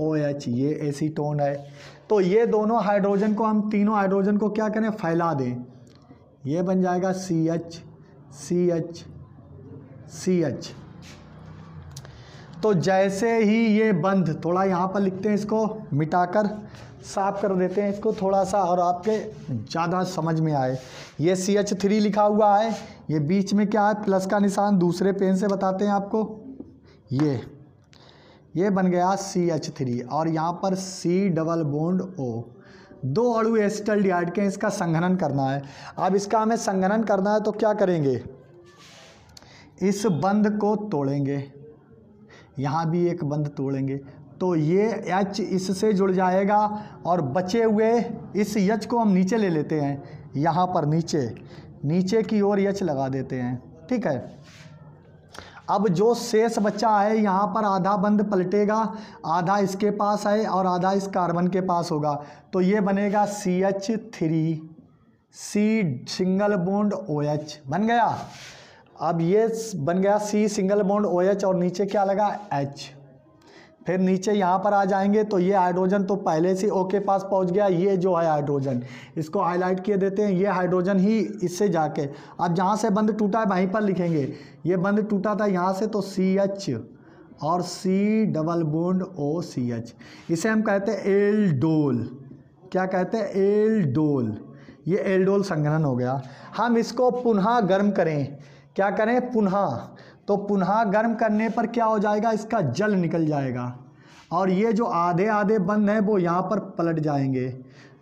OH, ये एसीटोन है। तो ये दोनों हाइड्रोजन को हम तीनों हाइड्रोजन को क्या करें, फैला दें, ये बन जाएगा CH। तो जैसे ही ये बंध, थोड़ा यहाँ पर लिखते हैं इसको मिटाकर, साफ कर देते हैं इसको थोड़ा सा और आपके ज़्यादा समझ में आए। ये CH3 लिखा हुआ है, ये बीच में क्या है प्लस का निशान, दूसरे पेन से बताते हैं आपको। ये बन गया CH3 और यहाँ पर C डबल बॉन्ड O, 2 अणु एसिटाल्डिहाइड के, इसका संघनन करना है। अब इसका हमें संघनन करना है तो क्या करेंगे, इस बंध को तोड़ेंगे, यहाँ भी एक बंध तोड़ेंगे तो ये H इससे जुड़ जाएगा और बचे हुए इस H को हम नीचे ले लेते हैं, यहाँ पर नीचे की ओर H लगा देते हैं, ठीक है। अब जो शेष बच्चा है यहाँ पर आधा बंध पलटेगा, आधा इसके पास है और आधा इस कार्बन के पास होगा, तो ये बनेगा CH3 C single bond OH बन गया। अब ये बन गया C सिंगल बॉन्ड OH और नीचे क्या लगा H। फिर नीचे यहाँ पर आ जाएंगे तो ये हाइड्रोजन तो पहले से O के पास पहुँच गया, ये जो है हाइड्रोजन, इसको हाईलाइट किए देते हैं, ये हाइड्रोजन ही इससे जाके, अब जहाँ से बंध टूटा है वहीं पर लिखेंगे, ये बंध टूटा था यहाँ से तो CH और C डबल बॉन्ड OCH, इसे हम कहते हैं एल्डोल। क्या कहते हैं, एल्डोल। ये एल्डोल संघनन हो गया। हम इसको पुनः गर्म करें, क्या करें पुनः, तो पुनः गर्म करने पर क्या हो जाएगा, इसका जल निकल जाएगा और ये जो आधे आधे बंद हैं वो यहाँ पर पलट जाएंगे,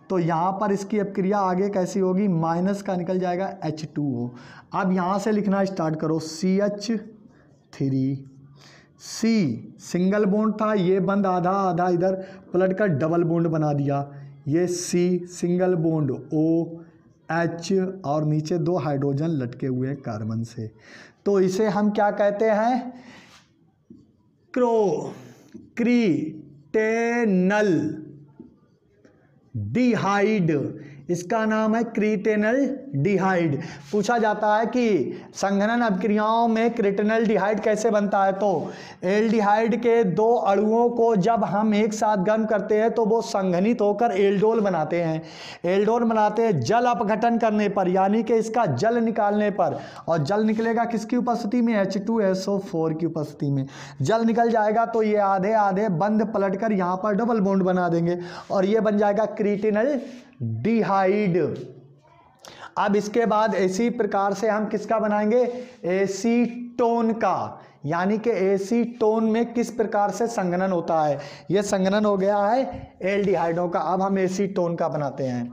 तो यहाँ पर इसकी अपक्रिया आगे कैसी होगी, माइनस का निकल जाएगा H2O। अब यहाँ से लिखना स्टार्ट करो, CH3 C सिंगल बॉन्ड था, ये बंद आधा आधा इधर पलट कर डबल बॉन्ड बना दिया, ये C सिंगल बॉन्ड OH और नीचे 2 हाइड्रोजन लटके हुए हैं कार्बन से, तो इसे हम क्या कहते हैं, क्रीटेनल डिहाइड, इसका नाम है क्रीटेनल डिहाइड। पूछा जाता है कि संघनन अभिक्रियाओं में क्रीटेनल डिहाइड कैसे बनता है, तो एल्डिहाइड के 2 अणुओं को जब हम एक साथ गर्म करते हैं तो वो संघनित होकर एल्डोल बनाते हैं। एल्डोल बनाते हैं जल अपघटन करने पर, यानी कि इसका जल निकालने पर, और जल निकलेगा किसकी उपस्थिति में, H2SO4 की उपस्थिति में जल निकल जाएगा, तो ये आधे आधे बंद पलटकर यहाँ पर डबल बॉन्ड बना देंगे और ये बन जाएगा क्रीटेनल डिहाइड। अब इसके बाद इसी प्रकार से हम किसका बनाएंगे, एसीटोन का, यानी कि एसीटोन में किस प्रकार से संघनन होता है, यह संघनन हो गया है एल्डिहाइडों का। अब हम एसीटोन का बनाते हैं।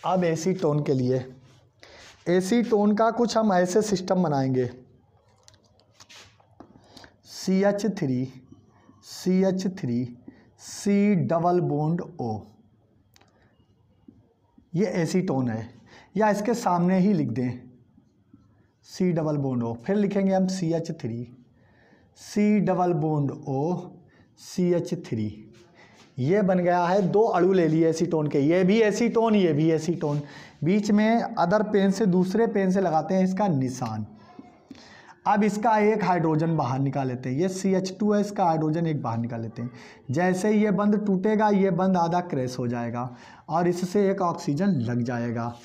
अब एसीटोन के लिए, एसीटोन का कुछ हम ऐसे सिस्टम बनाएंगे, CH3 C double bond O, ये एसीटोन है, या इसके सामने ही लिख दें C डबल बॉन्ड O, फिर लिखेंगे हम CH3 C double bond O CH3, ये बन गया है। 2 अणु ले लिए एसीटोन के, ये भी एसीटोन ये भी एसीटोन, बीच में अदर पेन से दूसरे पेन से लगाते हैं इसका निशान। अब इसका एक हाइड्रोजन बाहर निकाल लेते हैं, ये CH2 है, इसका हाइड्रोजन एक बाहर निकाल लेते हैं। जैसे ये बंद टूटेगा ये बंद आधा क्रैश हो जाएगा और इससे एक ऑक्सीजन लग जाएगा,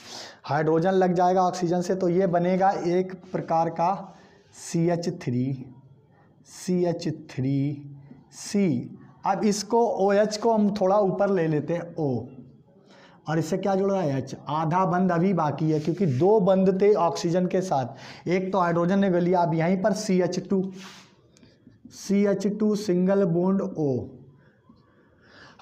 हाइड्रोजन लग जाएगा ऑक्सीजन से, तो ये बनेगा एक प्रकार का CH3C। अब इसको OH को हम थोड़ा ऊपर ले लेते हैं O, और इससे क्या जुड़ रहा है H, आधा बंद अभी बाकी है क्योंकि 2 बंद थे ऑक्सीजन के साथ, एक तो हाइड्रोजन ने ले लिया। अब यहीं पर CH2 सिंगल बॉन्ड O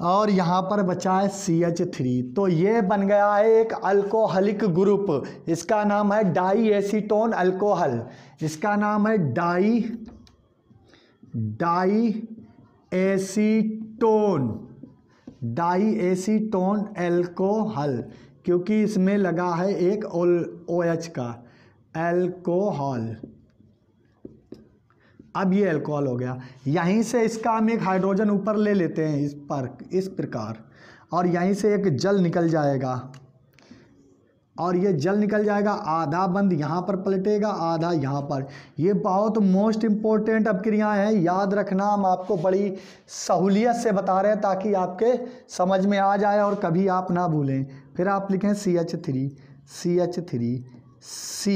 और यहाँ पर बचा है CH3, तो ये बन गया है एक अल्कोहलिक ग्रुप, इसका नाम है डाई एसीटोन अल्कोहल, इसका नाम है डाई एसीटोन एल्कोहल, क्योंकि इसमें लगा है एक OH का एल्कोहल। अब ये अल्कोहल हो गया, यहीं से इसका हम एक हाइड्रोजन ऊपर ले लेते हैं इस प्रकार, और यहीं से एक जल निकल जाएगा, और ये जल निकल जाएगा, आधा बंद यहाँ पर पलटेगा आधा यहाँ पर। ये बहुत मोस्ट इम्पोर्टेंट अपक्रियाएं हैं, याद रखना, हम आपको बड़ी सहूलियत से बता रहे हैं ताकि आपके समझ में आ जाए और कभी आप ना भूलें। फिर आप लिखें CH3 C,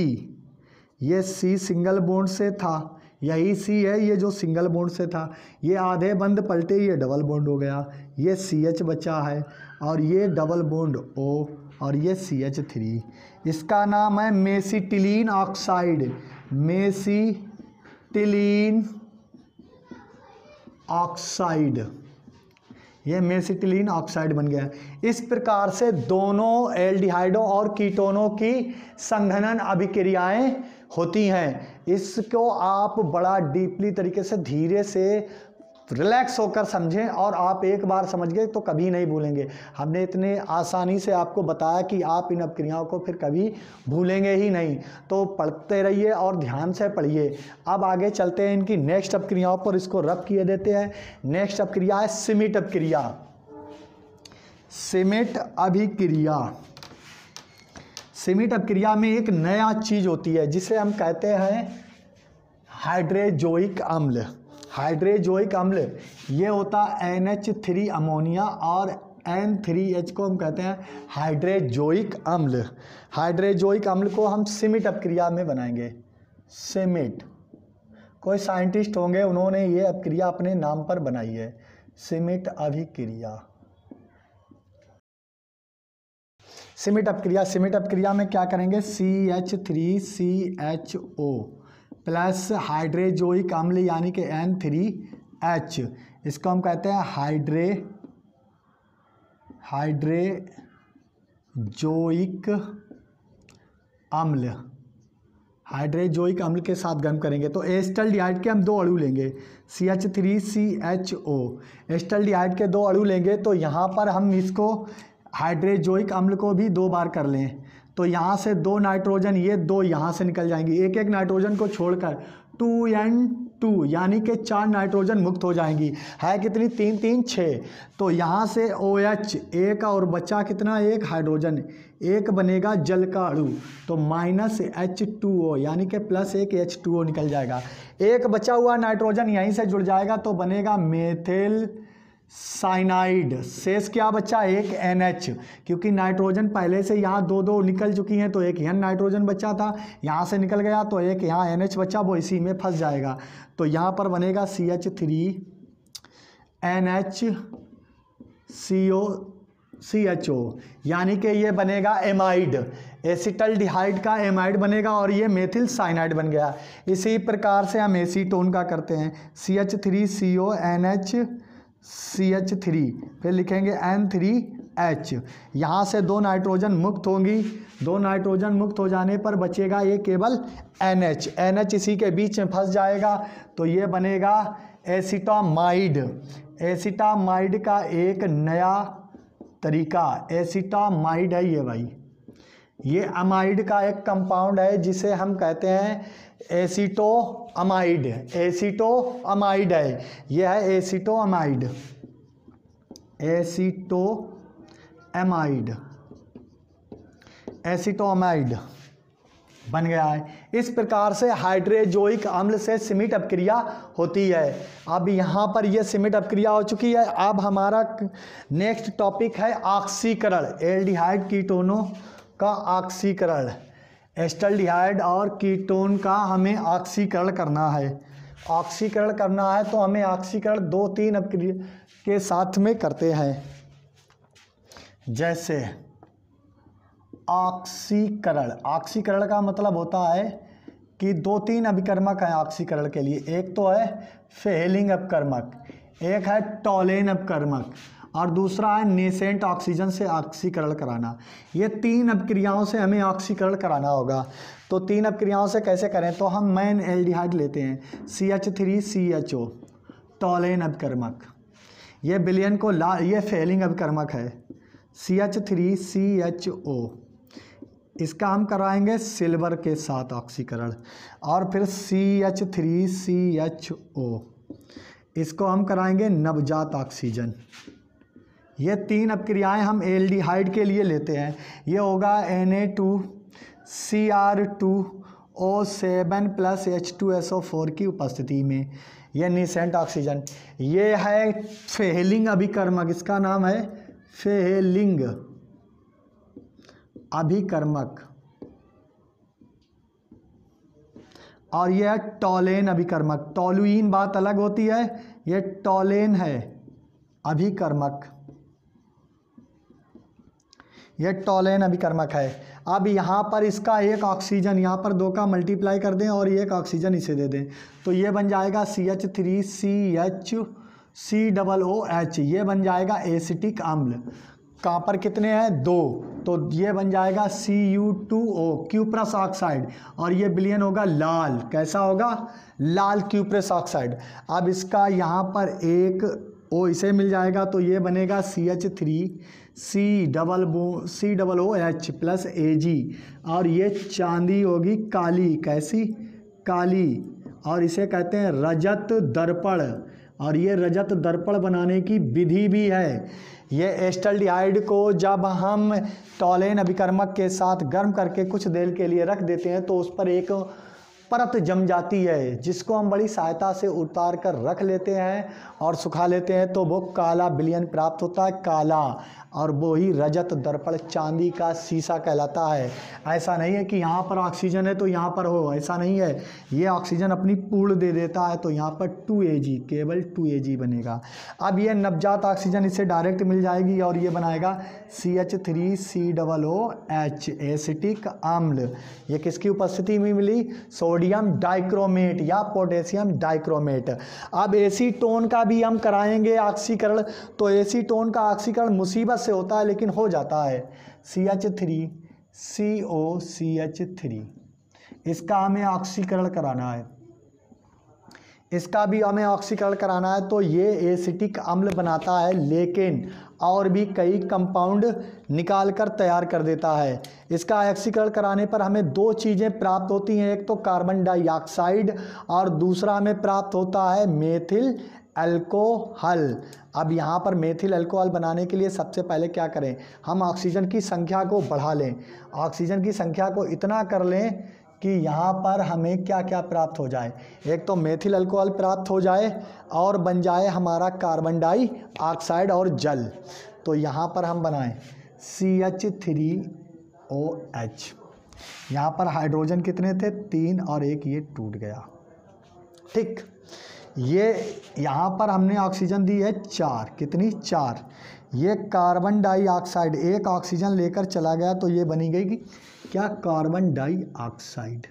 ये C सिंगल बॉन्ड से था, यही सी है, ये जो सिंगल बॉन्ड से था, ये आधे बंद पलटे, ये डबल बॉन्ड हो गया, ये CH बचा है और ये डबल बॉन्ड O और ये CH3। इसका नाम है मेसिटिलीन ऑक्साइड, मेसिटिलीन ऑक्साइड। ये मेसिटिलीन ऑक्साइड बन गया। इस प्रकार से दोनों एल्डिहाइडों और कीटोनों की संघनन अभिक्रियाएं होती हैं। इसको आप बड़ा डीपली तरीके से धीरे से रिलैक्स होकर समझें और आप एक बार समझ गए तो कभी नहीं भूलेंगे। हमने इतने आसानी से आपको बताया कि आप इन अपक्रियाओं को फिर कभी भूलेंगे ही नहीं। तो पढ़ते रहिए और ध्यान से पढ़िए। अब आगे चलते हैं इनकी नेक्स्ट अपक्रियाओं पर, इसको रब किए देते हैं। नेक्स्ट अपक्रिया है सिमिट अपक्रिया। सिमिट अभिक्रिया, सिमिट अपक्रिया में एक नया चीज होती है जिसे हम कहते हैं हाइड्रोजोइक अम्ल। हाइड्रोजोइक अम्ल ये होता है NH3 अमोनिया और N3H को हम कहते हैं हाइड्रोजोइक अम्ल। हाइड्रोजोइक अम्ल को हम सिमिट अपक्रिया में बनाएंगे। सिमिट, कोई साइंटिस्ट होंगे उन्होंने ये अपक्रिया अपने नाम पर बनाई है, सिमिट अभिक्रिया। सिमिट अपक्रिया, सिमिट अपक्रिया में क्या करेंगे, CH3CHO प्लस हाइड्रोजोइक अम्ल यानी कि N3H, इसको हम कहते हैं हाइड्रोजोइक अम्ल। हाइड्रोजोइक अम्ल के साथ गर्म करेंगे तो एस्टल्डिहाइड के हम 2 अणु लेंगे, CH3CHO। एस्टल्डिहाइड के 2 अणु लेंगे तो यहाँ पर हम इसको हाइड्रोजोइक अम्ल को भी 2 बार कर लें तो यहाँ से 2 नाइट्रोजन, ये 2 यहाँ से निकल जाएंगी, एक एक नाइट्रोजन को छोड़कर 2N2 यानी कि 4 नाइट्रोजन मुक्त हो जाएंगी। है कितनी, 3 3 6। तो यहाँ से OH एक और बचा कितना, एक हाइड्रोजन, एक बनेगा जल का अणु तो -H2O यानी कि +1 H2O निकल जाएगा। एक बचा हुआ नाइट्रोजन यहीं से जुड़ जाएगा तो बनेगा मेथिल साइनाइड। शेष क्या बचा, एक NH, क्योंकि नाइट्रोजन पहले से यहाँ 2 निकल चुकी हैं तो एक यहाँ नाइट्रोजन बचा था, यहाँ से निकल गया तो एक यहाँ NH बचा, वो इसी में फंस जाएगा। तो यहाँ पर बनेगा CH3NHCO यानी कि ये बनेगा एमाइड, एसिटल्डिहाइड का एमाइड बनेगा और ये मेथिल साइनाइड बन गया। इसी प्रकार से हम एसीटोन का करते हैं, CH3CONHCH3, फिर लिखेंगे N3H। यहाँ से 2 नाइट्रोजन मुक्त होंगी, 2 नाइट्रोजन मुक्त हो जाने पर बचेगा ये केवल NH। NH इसी के बीच में फंस जाएगा तो ये बनेगा एसिटामाइड। एसिटामाइड का एक नया तरीका, एसिटामाइड है ये भाई, ये अमाइड का एक कंपाउंड है जिसे हम कहते हैं एसिटोअमाइड। एसिटोअमाइड है, यह है एसिटोअमाइड, एसिटोअमाइड, एसिटोअमाइड बन गया है। इस प्रकार से हाइड्रोजोइक अम्ल से सिमिट अपक्रिया होती है। अब यहाँ पर यह सिमिट अपक्रिया हो चुकी है। अब हमारा नेक्स्ट टॉपिक है ऑक्सीकरण, एल्डिहाइड कीटोनों का ऑक्सीकरण। एस्टल्डिहाइड और कीटोन का हमें ऑक्सीकरण करना है। ऑक्सीकरण करना है तो हमें ऑक्सीकरण 2-3 अपक्रिया के साथ में करते हैं। जैसे ऑक्सीकरण, ऑक्सीकरण का मतलब होता है कि 2-3 अभिकर्मक हैं ऑक्सीकरण के लिए। एक तो है फेहेलिंग अपकर्मक, एक है टॉलेन अपकर्मक और दूसरा है नेसेंट ऑक्सीजन से ऑक्सीकरण कराना। ये 3 अपक्रियाओं से हमें ऑक्सीकरण कराना होगा। तो 3 अपक्रियाओं से कैसे करें, तो हम मेन एल्डिहाइड लेते हैं CH3CHO, टॉलेन अपकर्मक। ये विलयन को ये फेहेलिंग अपकर्मक है CH3CHO। इसका हम कराएंगे सिल्वर के साथ ऑक्सीकरण। और फिर CH3CHO, इसको हम कराएंगे नवजात ऑक्सीजन। ये 3 अपक्रियाएं हम एल्डिहाइड के लिए लेते हैं। ये होगा Na2Cr2O7 + H2SO4 की उपस्थिति में। यह निसेंट ऑक्सीजन, ये है फेहेलिंग अभिकर्मक, इसका नाम है फेहेलिंग अभिकर्मक। और ये है टॉलेन अभिकर्मक। टॉलुइन बात अलग होती है, ये टॉलेन है अभिकर्मक, ये टॉलेन अभिकर्मक है। अब यहाँ पर इसका एक ऑक्सीजन, यहाँ पर 2 का मल्टीप्लाई कर दें और एक ऑक्सीजन इसे दे दें, तो ये बन जाएगा CH3CHCOOH, ये बन जाएगा एसिटिक अम्ल। कहाँ पर कितने हैं? 2, तो ये बन जाएगा Cu2O, क्यूप्रस ऑक्साइड, और ये विलयन होगा लाल। कैसा होगा? लाल क्यूप्रस ऑक्साइड। अब इसका यहाँ पर एक O इसे मिल जाएगा, तो ये बनेगा CH3COOH प्लस Ag, और ये चांदी होगी काली। कैसी? काली। और इसे कहते हैं रजत दर्पण, और ये रजत दर्पण बनाने की विधि भी है। ये एस्टल्डिहाइड को जब हम टॉलेन अभिकर्मक के साथ गर्म करके कुछ देर के लिए रख देते हैं तो उस पर एक परत जम जाती है, जिसको हम बड़ी सहायता से उतार कर रख लेते हैं और सुखा लेते हैं, तो वो काला विलयन प्राप्त होता है, काला, और वो ही रजत दर्पण चांदी का शीशा कहलाता है। ऐसा नहीं है कि यहाँ पर ऑक्सीजन है तो यहाँ पर हो, ऐसा नहीं है। ये ऑक्सीजन अपनी पूर्ण दे देता है, तो यहाँ पर 2Ag, केवल 2Ag बनेगा। अब ये नवजात ऑक्सीजन इससे डायरेक्ट मिल जाएगी और ये बनाएगा CH3COOH एसिटिक अम्ल। ये किसकी उपस्थिति में मिली? सोडियम डाइक्रोमेट या पोटेशियम डाइक्रोमेट। अब एसीटोन का भी हम कराएंगे ऑक्सीकरण, तो एसीटोन का ऑक्सीकरण मुसीबत से होता है लेकिन हो जाता है। CH3COCH3, इसका हमें ऑक्सीकरण कराना है, इसका भी हमें ऑक्सीकरण कराना है, तो ये एसिटिक अम्ल बनाता है, लेकिन और भी कई कंपाउंड निकाल कर तैयार कर देता है। इसका ऑक्सीकरण कराने पर हमें 2 चीज़ें प्राप्त होती हैं, एक तो कार्बन डाइऑक्साइड और दूसरा हमें प्राप्त होता है मेथिल अल्कोहल। अब यहाँ पर मेथिल अल्कोहल बनाने के लिए सबसे पहले क्या करें? हम ऑक्सीजन की संख्या को बढ़ा लें, ऑक्सीजन की संख्या को इतना कर लें कि यहाँ पर हमें क्या क्या प्राप्त हो जाए। एक तो मेथिल अल्कोहल प्राप्त हो जाए और बन जाए हमारा कार्बन डाइऑक्साइड और जल। तो यहाँ पर हम बनाएं CH3OH। यहाँ पर हाइड्रोजन कितने थे? 3 और एक ये टूट गया। ठीक, ये यहाँ पर हमने ऑक्सीजन दी है 4, कितनी? 4। ये कार्बन डाइऑक्साइड एक ऑक्सीजन लेकर चला गया, तो ये बनी गई क्या? Carbon dioxide.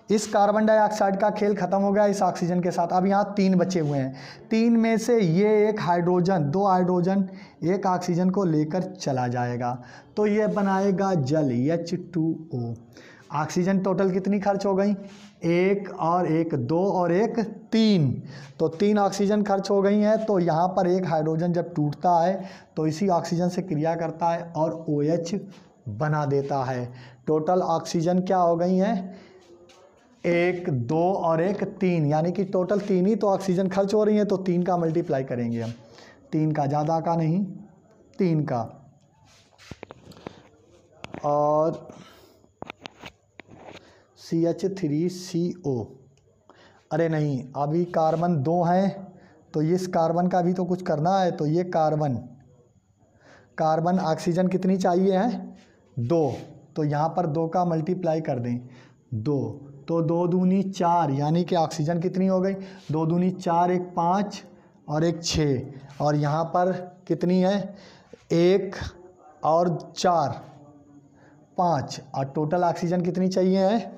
इस कार्बन डाइऑक्साइड का खेल खत्म हो गया इस ऑक्सीजन के साथ। अब यहाँ 3 बचे हुए हैं, 3 में से ये एक हाइड्रोजन, 2 हाइड्रोजन एक ऑक्सीजन को लेकर चला जाएगा, तो ये बनाएगा जल H2O। ऑक्सीजन टोटल कितनी खर्च हो गई? 1 और 1 2 और 1 3, तो 3 ऑक्सीजन खर्च हो गई हैं। तो यहाँ पर एक हाइड्रोजन जब टूटता है तो इसी ऑक्सीजन से क्रिया करता है और OH बना देता है। टोटल ऑक्सीजन क्या हो गई हैं? 1 2 और 1 3, यानी कि टोटल 3 ही तो ऑक्सीजन खर्च हो रही है, तो 3 का मल्टीप्लाई करेंगे हम, 3 का, ज़्यादा का नहीं, 3 का। और CH3CO, अरे नहीं, अभी कार्बन 2 हैं, तो इस कार्बन का भी तो कुछ करना है, तो ये कार्बन ऑक्सीजन कितनी चाहिए है? 2, तो यहाँ पर 2 का मल्टीप्लाई कर दें, 2, तो 2 दूनी 4, यानी कि ऑक्सीजन कितनी हो गई? 2 दूनी 4, 1 5 और 1 6, और यहाँ पर कितनी है? 1 और 4 5, और टोटल ऑक्सीजन कितनी चाहिए है?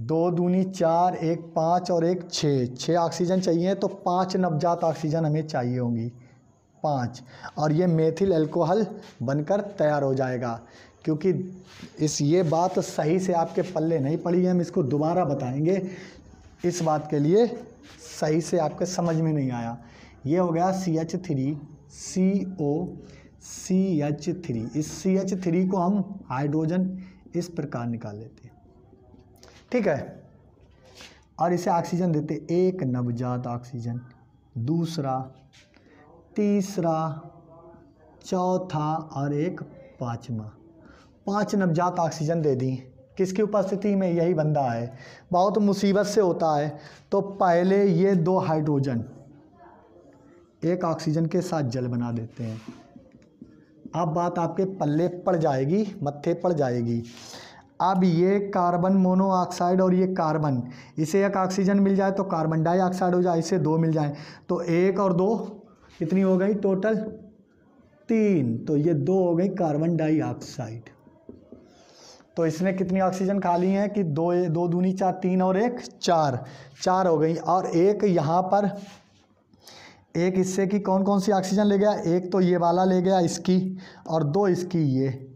2 दूनी 4, 1 5 और 1 6 ऑक्सीजन चाहिए, तो 5 नवजात ऑक्सीजन हमें चाहिए होंगी, 5, और ये मेथिल अल्कोहल बनकर तैयार हो जाएगा। क्योंकि ये बात सही से आपके पल्ले नहीं पड़ी है, हम इसको दोबारा बताएंगे, इस बात के लिए सही से आपके समझ में नहीं आया। ये हो गया CH3COCH3। इस CH3 को हम हाइड्रोजन इस प्रकार निकाल लेते हैं, ठीक है, और इसे ऑक्सीजन देते, एक नवजात ऑक्सीजन, दूसरा, तीसरा, चौथा और एक पाँचवा, 5 नवजात ऑक्सीजन दे दी। किसकी उपस्थिति में? यही बंदा है, बहुत मुसीबत से होता है। तो पहले ये 2 हाइड्रोजन एक ऑक्सीजन के साथ जल बना देते हैं। अब बात आपके पल्ले पड़ जाएगी, मत्थे पड़ जाएगी। अब ये कार्बन मोनोऑक्साइड और ये कार्बन, इसे एक ऑक्सीजन मिल जाए तो कार्बन डाइऑक्साइड हो जाए, इसे 2 मिल जाए तो 1 और 2 कितनी हो गई टोटल 3, तो ये 2 हो गई कार्बन डाइऑक्साइड। तो इसने कितनी ऑक्सीजन खा ली है कि 2 दूनी 4, 3 और 1 4 हो गई। और एक यहाँ पर एक हिस्से की कौन कौन सी ऑक्सीजन ले गया, एक तो ये वाला ले गया इसकी और 2 इसकी, ये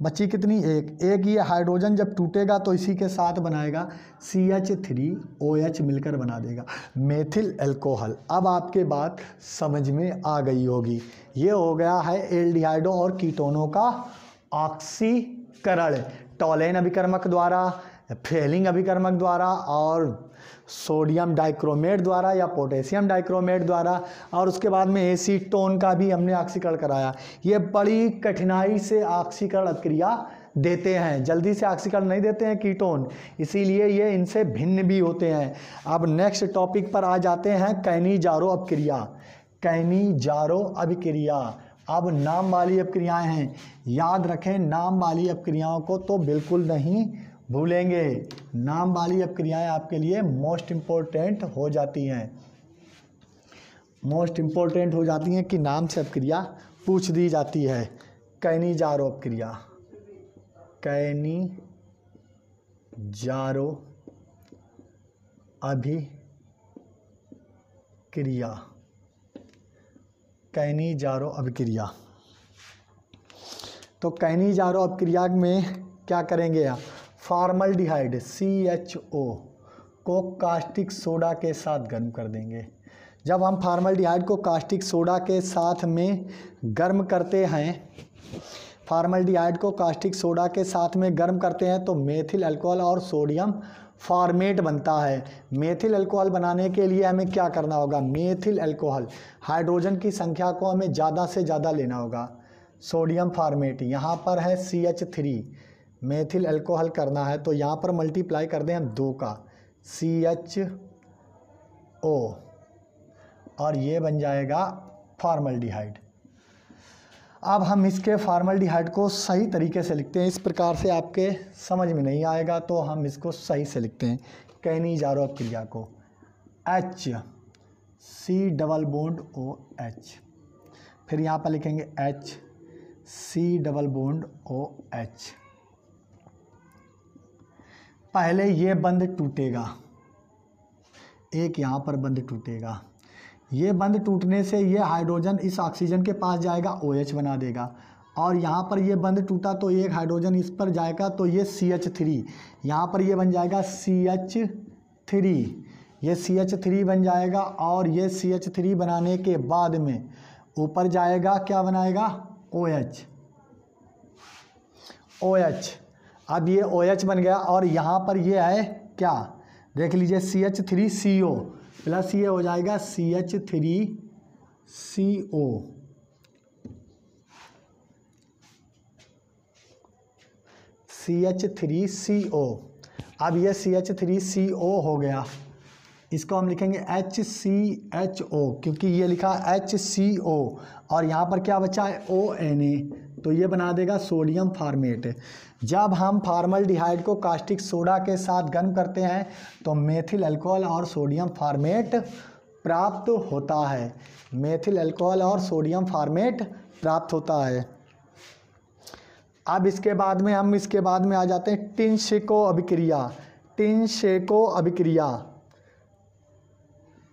बची कितनी एक ये हाइड्रोजन जब टूटेगा तो इसी के साथ बनाएगा CH3OH मिलकर बना देगा मेथिल अल्कोहल। अब आपके बात समझ में आ गई होगी। ये हो गया है एल्डिहाइडों और कीटोनों का ऑक्सीकरण, टॉलेन अभिकर्मक द्वारा, फेलिंग अभिकर्मक द्वारा और सोडियम डाइक्रोमेट द्वारा या पोटेशियम डाइक्रोमेट द्वारा, और उसके बाद में एसीटोन का भी हमने ऑक्सीकरण कराया। ये बड़ी कठिनाई से ऑक्सीकरण अभिक्रिया देते हैं, जल्दी से ऑक्सीकरण नहीं देते हैं कीटोन, इसीलिए ये इनसे भिन्न भी होते हैं। अब नेक्स्ट टॉपिक पर आ जाते हैं कैनिजारो अभिक्रिया। कैनिजारो अभिक्रिया अब नाम वाली अभिक्रियाएं हैं, याद रखें नाम वाली अभिक्रियाओं को तो बिल्कुल नहीं भूलेंगे। नाम वाली अभिक्रियाएं आपके लिए मोस्ट इम्पोर्टेंट हो जाती हैं, मोस्ट इम्पोर्टेंट हो जाती हैं कि नाम से अभिक्रिया पूछ दी जाती है। कैनिजारो अभिक्रिया, कैनिजारो अभिक्रिया, कैनिजारो अभिक्रिया। तो कैनिजारो अभिक्रिया में क्या करेंगे, फॉर्मल्डिहाइड CHO को कास्टिक सोडा के साथ गर्म कर देंगे। जब हम फॉर्मल्डिहाइड को कास्टिक सोडा के साथ में गर्म करते हैं, फॉर्मल्डिहाइड को कास्टिक सोडा के साथ में गर्म करते हैं तो मेथिल अल्कोहल और सोडियम फॉर्मेट बनता है। मेथिल अल्कोहल बनाने के लिए हमें क्या करना होगा, मेथिल अल्कोहल हाइड्रोजन की संख्या को हमें ज़्यादा से ज़्यादा लेना होगा। सोडियम फॉर्मेट यहाँ पर है CH3, मेथिल अल्कोहल करना है तो यहाँ पर मल्टीप्लाई कर दें हम 2 का CHO और ये बन जाएगा फॉर्मल्डिहाइड। अब हम इसके फॉर्मल्डिहाइड को सही तरीके से लिखते हैं, इस प्रकार से आपके समझ में नहीं आएगा तो हम इसको सही से लिखते हैं। कैनिजारो अभिक्रिया को HC≡OH, फिर यहाँ पर लिखेंगे HC≡OH। पहले ये बंध टूटेगा, एक यहाँ पर बंध टूटेगा, ये बंध टूटने से ये हाइड्रोजन इस ऑक्सीजन के पास जाएगा OH बना देगा, और यहाँ पर ये बंध टूटा तो एक हाइड्रोजन इस पर जाएगा तो ये CH3, यहाँ पर ये बन जाएगा CH3, ये CH3 बन जाएगा और ये CH3 बनाने के बाद में ऊपर जाएगा क्या बनाएगा OH। अब ये OH बन गया और यहाँ पर ये है क्या, देख लीजिए CH3CO प्लस ये हो जाएगा CH3CO, CH3CO। अब ये CH3CO हो गया, इसको हम लिखेंगे HCHO क्योंकि ये लिखा HCO और यहाँ पर क्या बचा है ONA, तो ये बना देगा सोडियम फॉर्मेट। जब हम फॉर्मल्डिहाइड को कास्टिक सोडा के साथ गर्म करते हैं तो मेथिल अल्कोहल और सोडियम फॉर्मेट प्राप्त होता है, मेथिल अल्कोहल और सोडियम फॉर्मेट प्राप्त होता है। अब इसके बाद में हम आ जाते हैं टिनशेको अभिक्रिया। टिनशेको अभिक्रिया,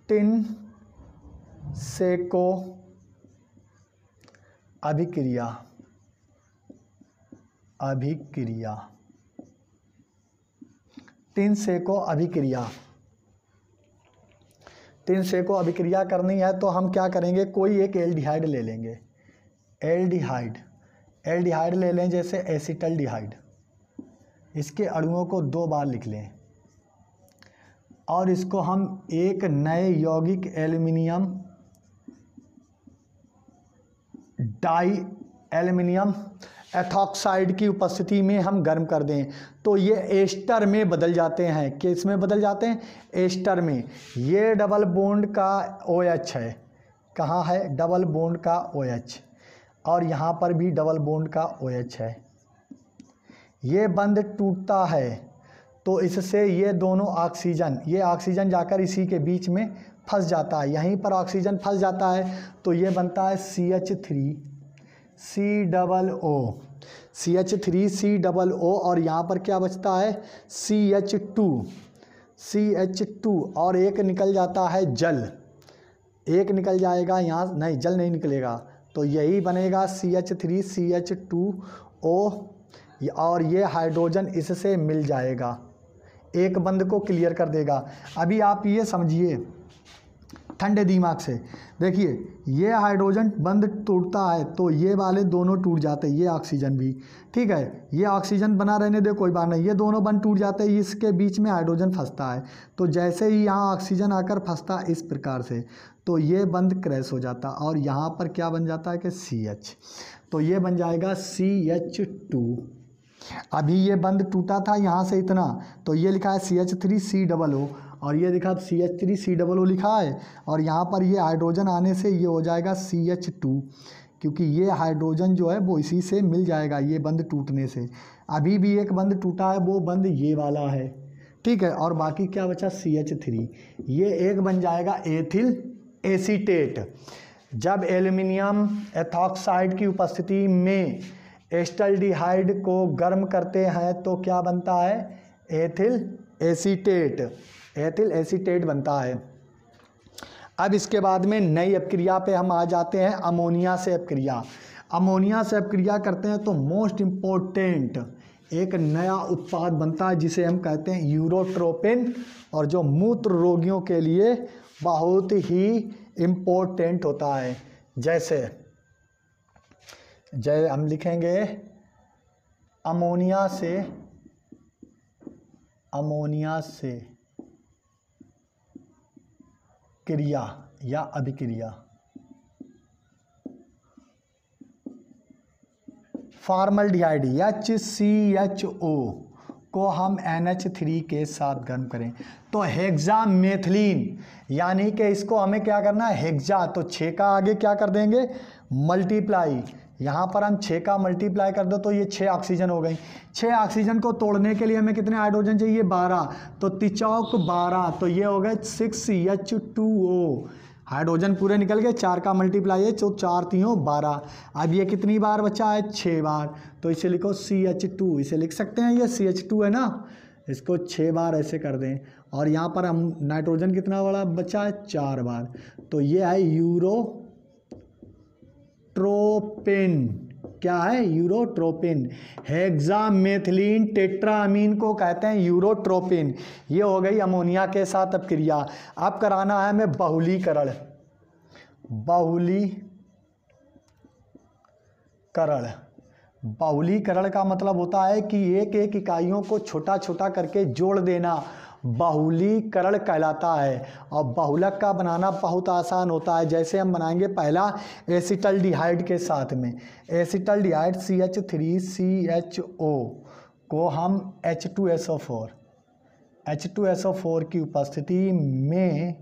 टिनशेको अभिक्रिया, टिनशेको अभिक्रिया, टिनशेको अभिक्रिया करनी है तो हम क्या करेंगे, कोई एक एल्डिहाइड ले लेंगे, एल्डिहाइड ले लें जैसे एसिटल्डिहाइड, इसके अणुओं को 2 बार लिख लें और इसको हम एक नए यौगिक एल्युमिनियम डाई एल्युमिनियम एथॉक्साइड की उपस्थिति में हम गर्म कर दें तो ये एस्टर में बदल जाते हैं। किस में बदल जाते हैं, एस्टर में। ये डबल बॉन्ड का OH है, कहाँ है, डबल बॉन्ड का OH, और यहाँ पर भी डबल बॉन्ड का OH है। ये बंध टूटता है तो इससे ये दोनों ऑक्सीजन, ये ऑक्सीजन जाकर इसी के बीच में फंस जाता है, यहीं पर ऑक्सीजन फंस जाता है तो ये बनता है CH3COO, CH3COO और यहाँ पर क्या बचता है CH2 और एक निकल जाता है जल, एक निकल जाएगा यहाँ, नहीं जल नहीं निकलेगा, तो यही बनेगा CH3CH2O और ये हाइड्रोजन इससे मिल जाएगा, एक बंध को क्लियर कर देगा। अभी आप ये समझिए ठंडे दिमाग से, देखिए ये हाइड्रोजन बंध टूटता है तो ये वाले दोनों टूट जाते हैं, ये ऑक्सीजन भी, ठीक है, ये ऑक्सीजन बना रहने दे कोई बात नहीं, ये दोनों बंध टूट जाते हैं, इसके बीच में हाइड्रोजन फंसता है, तो जैसे ही यहाँ ऑक्सीजन आकर फंसता है इस प्रकार से तो ये बंध क्रैश हो जाता और यहाँ पर क्या बन जाता है कि CH, तो ये बन जाएगा CH2। अभी ये बंध टूटा था यहाँ से इतना तो ये लिखा है CH3COO और ये लिखा CH3COO लिखा है और यहाँ पर ये हाइड्रोजन आने से ये हो जाएगा CH2, क्योंकि ये हाइड्रोजन जो है वो इसी से मिल जाएगा ये बंध टूटने से। अभी भी एक बंध टूटा है, वो बंध ये वाला है, ठीक है, और बाकी क्या बचा CH3, ये एक बन जाएगा एथिल एसीटेट। जब एल्युमिनियम एथॉक्साइड की उपस्थिति में एस्टल्डिहाइड को गर्म करते हैं तो क्या बनता है एथिल एसीटेट, एथिल एसीटेट बनता है। अब इसके बाद में नई अपक्रिया पे हम आ जाते हैं अमोनिया से अपक्रिया। अमोनिया से अपक्रिया करते हैं तो मोस्ट इम्पोर्टेंट एक नया उत्पाद बनता है जिसे हम कहते हैं यूरोट्रोपिन, और जो मूत्र रोगियों के लिए बहुत ही इम्पोर्टेंट होता है। जैसे हम लिखेंगे अमोनिया से क्रिया या अभिक्रिया। फॉर्मल्डिहाइड HCHO को हम NH3 के साथ गर्म करें तो हेक्सामेथिलीन, यानी कि इसको हमें क्या करना है हेक्सा, तो 6 का आगे क्या कर देंगे मल्टीप्लाई, यहाँ पर हम 6 का मल्टीप्लाई कर दो तो ये 6 ऑक्सीजन हो गई। 6 ऑक्सीजन को तोड़ने के लिए हमें कितने हाइड्रोजन चाहिए 12, तो 3 12 तो ये हो गए 6CH2O, हाइड्रोजन पूरे निकल गए, 4 का मल्टीप्लाई है तो 4 3 12। अब ये कितनी बार बचा है 6 बार, तो इसे लिखो CH2, इसे लिख सकते हैं ये CH2 है ना, इसको 6 बार ऐसे कर दें और यहाँ पर हम नाइट्रोजन कितना बड़ा बचा है 4 बार, तो ये है यूरोट्रोपिन। क्या है यूरोट्रोपिन। हेक्सामेथिलीन टेट्रामीन को कहते हैं यूरोट्रोपिन। ये हो गई अमोनिया के साथ अपक्रिया। अब कराना है हमें बहुलीकरण। बहुलीकरण का मतलब होता है कि एक एक इकाइयों को छोटा छोटा करके जोड़ देना, बहुलीकरण कहलाता है। और बहुलक का बनाना बहुत आसान होता है। जैसे हम बनाएंगे पहला एसिटल्डिहाइड के साथ में, एसिटल्डिहाइड CH3CHO को हम H2SO4 की उपस्थिति में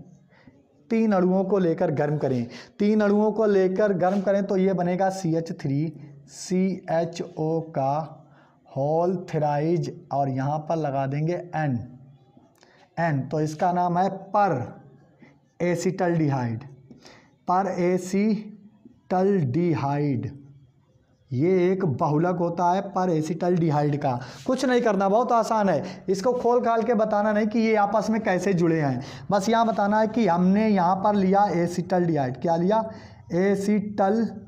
3 अणुओं को लेकर गर्म करें। 3 अणुओं को लेकर गर्म करें तो ये बनेगा CH3CHO का होल थ्राइज और यहाँ पर लगा देंगे N, तो इसका नाम है पर एसिटल्डिहाइड। ये एक बहुलक होता है पर एसिटल्डिहाइड का। कुछ नहीं करना, बहुत आसान है। इसको खोल खाल के बताना नहीं कि ये आपस में कैसे जुड़े हैं, बस यहाँ बताना है कि हमने यहाँ पर लिया एसिटल्डिहाइड। क्या लिया एसिटल्डिहाइड।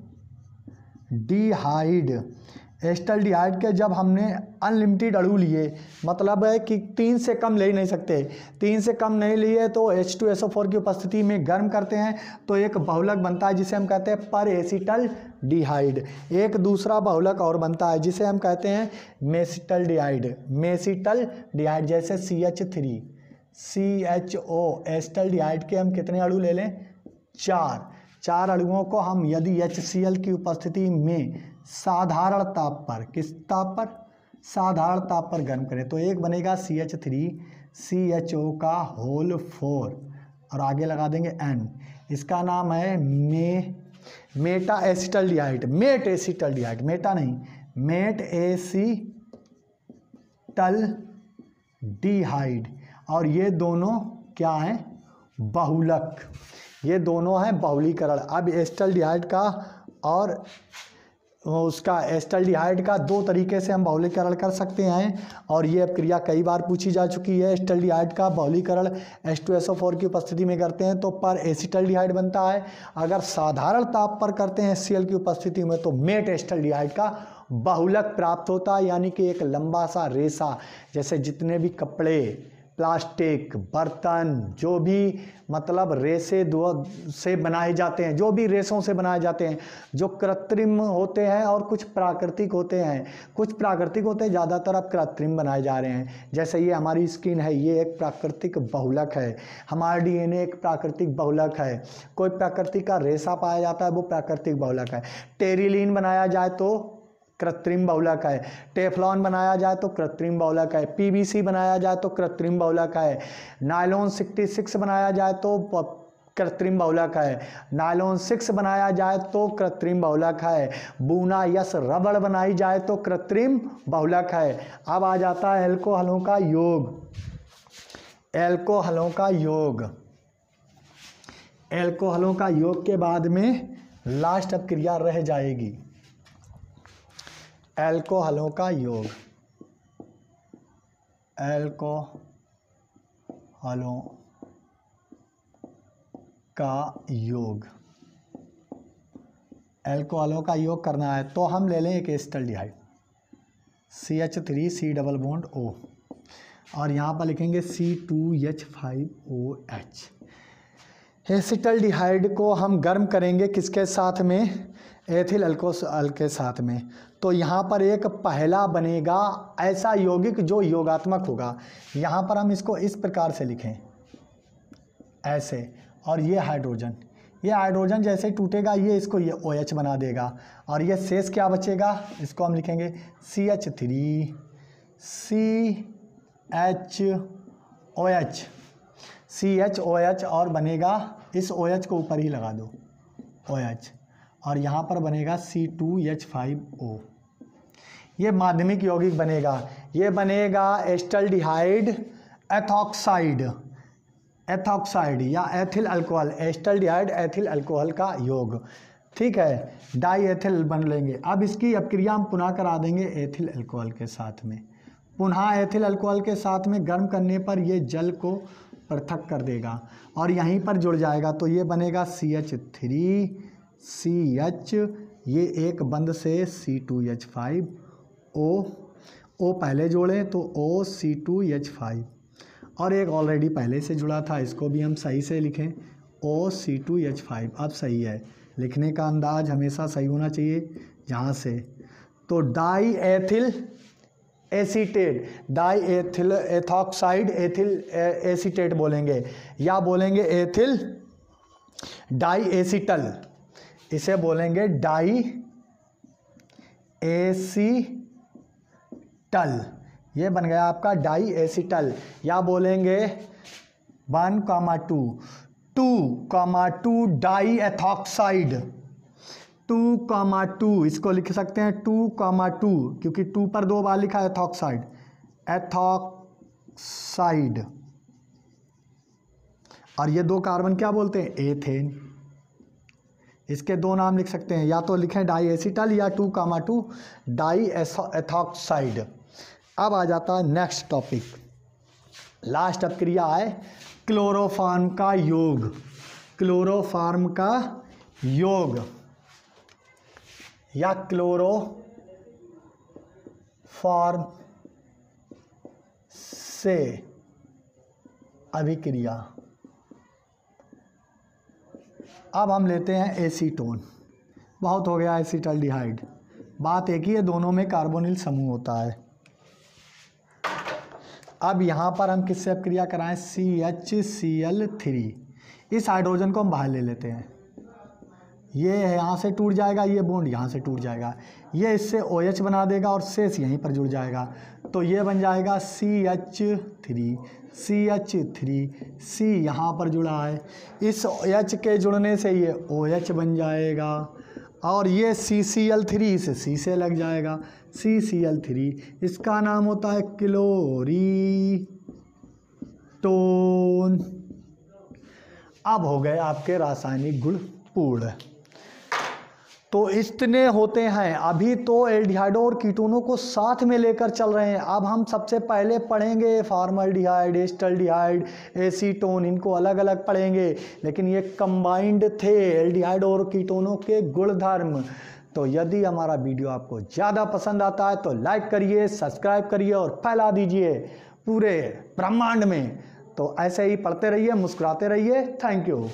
एसिटल्डिहाइड के जब हमने अनलिमिटेड अणु लिए, मतलब है कि 3 से कम ले ही नहीं सकते, 3 से कम नहीं लिए तो H2SO4 की उपस्थिति में गर्म करते हैं तो एक बहुलक बनता है जिसे हम कहते हैं पर एसिटल्डिहाइड। एक दूसरा बहुलक और बनता है जिसे हम कहते हैं मेसिटल्डिहाइड। जैसे CH3CHO एसिटल्डिहाइड के हम कितने अणु ले लें 4 अणुओं को हम यदि HCl की उपस्थिति में साधारण ताप पर, किस ताप पर, साधारण ताप पर गर्म करें तो एक बनेगा CH3CHO का होल 4 और आगे लगा देंगे N। इसका नाम है meta acetaldehyde. Met acetaldehyde, meta नहीं, मेट एसिटल्डिहाइड। एसिटल्डिहाइड, और ये दोनों क्या हैं, बहुलक, ये दोनों हैं बहुलीकरण। अब एसिटल्डिहाइड का और उसका एसिटल्डिहाइड का दो तरीके से हम बहुलीकरण कर सकते हैं, और ये क्रिया कई बार पूछी जा चुकी है। एसिटल्डिहाइड का बहुलीकरण H2SO4 की उपस्थिति में करते हैं तो पर एसिटल्डिहाइड बनता है। अगर साधारण ताप पर करते हैं HCl की उपस्थिति में तो मेट एसिटल्डिहाइड का बहुलक प्राप्त होता है, यानी कि एक लंबा सा रेशा, जैसे जितने भी कपड़े, प्लास्टिक, बर्तन, जो भी मतलब रेसे से बनाए जाते हैं, जो भी रेसों से बनाए जाते हैं, जो कृत्रिम होते हैं और कुछ प्राकृतिक होते हैं। कुछ प्राकृतिक होते हैं, ज़्यादातर अब कृत्रिम बनाए जा रहे हैं। जैसे ये हमारी स्किन है, ये एक प्राकृतिक बहुलक है। हमारा DNA एक प्राकृतिक बहुलक है। कोई प्राकृतिक का रेशा पाया जाता है, वो प्राकृतिक बहुलक है। टेरिलीन बनाया जाए तो कृत्रिम बहुलक है। टेफ्लॉन बनाया जाए तो कृत्रिम बहुलक है। PVC बनाया जाए तो कृत्रिम बहुलक है। नायलॉन 66 बनाया जाए तो कृत्रिम बहुलक है। नायलॉन 6 बनाया जाए तो कृत्रिम बहुलक है। बूना यस रबड़ बनाई जाए तो कृत्रिम बहुलक है। अब आ जाता है एल्कोहलों का योग। एल्कोहलों का योग, एल्कोहलों का योग के बाद में लास्ट अब क्रिया रह जाएगी एल्कोहलों का योग। एल्कोहलों का योग, एल्कोहलों का योग करना है तो हम ले लें एक acetaldehyde CH3 double bond O, और यहाँ पर लिखेंगे C2H5OH। एसिटल्डिहाइड को हम गर्म करेंगे किसके साथ में, एथिल अल्कोहल के साथ में। तो यहाँ पर एक पहला बनेगा ऐसा यौगिक जो योगात्मक होगा। यहाँ पर हम इसको इस प्रकार से लिखें ऐसे, और ये हाइड्रोजन, ये हाइड्रोजन जैसे टूटेगा ये इसको ये OH बना देगा, और ये शेष क्या बचेगा, इसको हम लिखेंगे CH3CHOH, और बनेगा इस OH को ऊपर ही लगा दो OH, और यहाँ पर बनेगा C2H5O। ये माध्यमिक यौगिक बनेगा। ये बनेगा एसिटल्डिहाइड एथॉक्साइड, एथॉक्साइड या ethyl alcohol, acetaldehyde ethyl alcohol का योग। ठीक है, डाई एथिल बन लेंगे। अब इसकी अपक्रिया हम पुनः करा देंगे एथिल अल्कोहल के साथ में। पुनः एथिल अल्कोहल के साथ में गर्म करने पर ये जल को पृथक कर देगा और यहीं पर जुड़ जाएगा। तो ये बनेगा CH3CH, ये एक बंद से C2H5O, O पहले जोड़ें तो OC2H5, और एक ऑलरेडी पहले से जुड़ा था, इसको भी हम सही से लिखें OC2H5। अब सही है, लिखने का अंदाज हमेशा सही होना चाहिए यहाँ से। तो di ethyl acetate, di ethyl ethoxide ethyl acetate बोलेंगे, या बोलेंगे एथिल डाई एसीटल, इसे बोलेंगे डाई एसीटल। ये बन गया आपका डाई एसीटल, या बोलेंगे 1,2 2,2 डाई एथॉक्साइड, 2,2 इसको लिख सकते हैं 2,2, क्योंकि 2 पर 2 बार लिखा है एथॉक्साइड, एथॉक्साइड। और ये 2 कार्बन क्या बोलते हैं, एथेन। इसके 2 नाम लिख सकते हैं, या तो लिखें डाई एसीटल या 2,2 डाई एथॉक्साइड। अब आ जाता है नेक्स्ट टॉपिक, लास्ट अब क्रिया है क्लोरोफॉर्म का योग। क्लोरोफॉर्म का योग या क्लोरोफॉर्म से अभिक्रिया। अब हम लेते हैं एसीटोन। बहुत हो गया एसिटल्डिहाइड, बात एक ही है, दोनों में कार्बोनिल समूह होता है। अब यहाँ पर हम किससे अपक्रिया कराएं, CHCl3। इस हाइड्रोजन को हम बाहर ले लेते हैं, ये यहाँ से टूट जाएगा, ये बॉन्ड यहाँ से टूट जाएगा, ये इससे OH बना देगा और शेष यहीं पर जुड़ जाएगा। तो ये बन जाएगा CH3 C यहाँ पर जुड़ा है, इस OH के जुड़ने से ये OH बन जाएगा। और ये CCl3, इसे C से लग जाएगा, CCl3, इसका नाम होता है क्लोरीटोन। अब हो गए आपके रासायनिक गुण पूर्ण। तो इतने होते हैं। अभी तो एल्डिहाइडों और कीटोनों को साथ में लेकर चल रहे हैं। अब हम सबसे पहले पढ़ेंगे फॉर्मल्डिहाइड, एस्टल्डिहाइड, एसीटोन, इनको अलग अलग पढ़ेंगे, लेकिन ये कंबाइंड थे एल्डिहाइड और कीटोनों के गुणधर्म। तो यदि हमारा वीडियो आपको ज़्यादा पसंद आता है तो लाइक करिए, सब्सक्राइब करिए और फैला दीजिए पूरे ब्रह्मांड में। तो ऐसे ही पढ़ते रहिए, मुस्कुराते रहिए। Thank you.